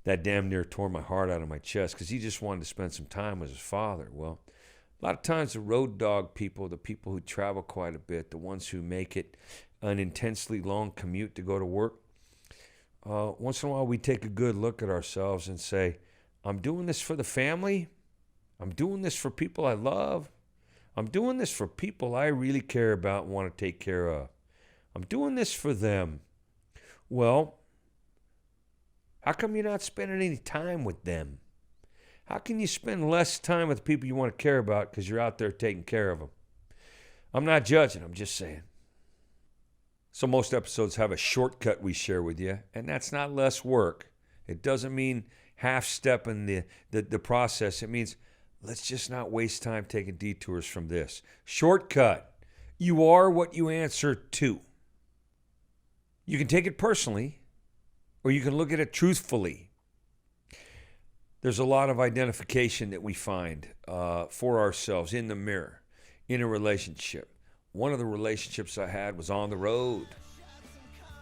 That damn near tore my heart out of my chest because he just wanted to spend some time with his father. Well, a lot of times the road dog people, the people who travel quite a bit, the ones who make it an intensely long commute to go to work, once in a while we take a good look at ourselves and say, I'm doing this for the family. I'm doing this for people I love. I'm doing this for people I really care about and want to take care of. I'm doing this for them. Well, how come you're not spending any time with them? How can you spend less time with the people you want to care about because you're out there taking care of them? I'm not judging. I'm just saying. So most episodes have a shortcut we share with you, and that's not less work. It doesn't mean half-stepping the process. It means let's just not waste time taking detours from this. Shortcut. You are what you answer to. You can take it personally, or you can look at it truthfully. There's a lot of identification that we find for ourselves in the mirror, in a relationship. One of the relationships I had was on the road.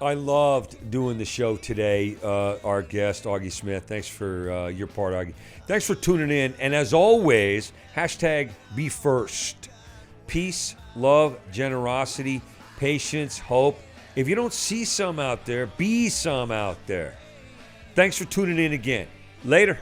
I loved doing the show today. Our guest, Auggie Smith. Thanks for your part, Auggie. Thanks for tuning in. And as always, #be first. Peace, love, generosity, patience, hope. If you don't see some out there, be some out there. Thanks for tuning in again. Later.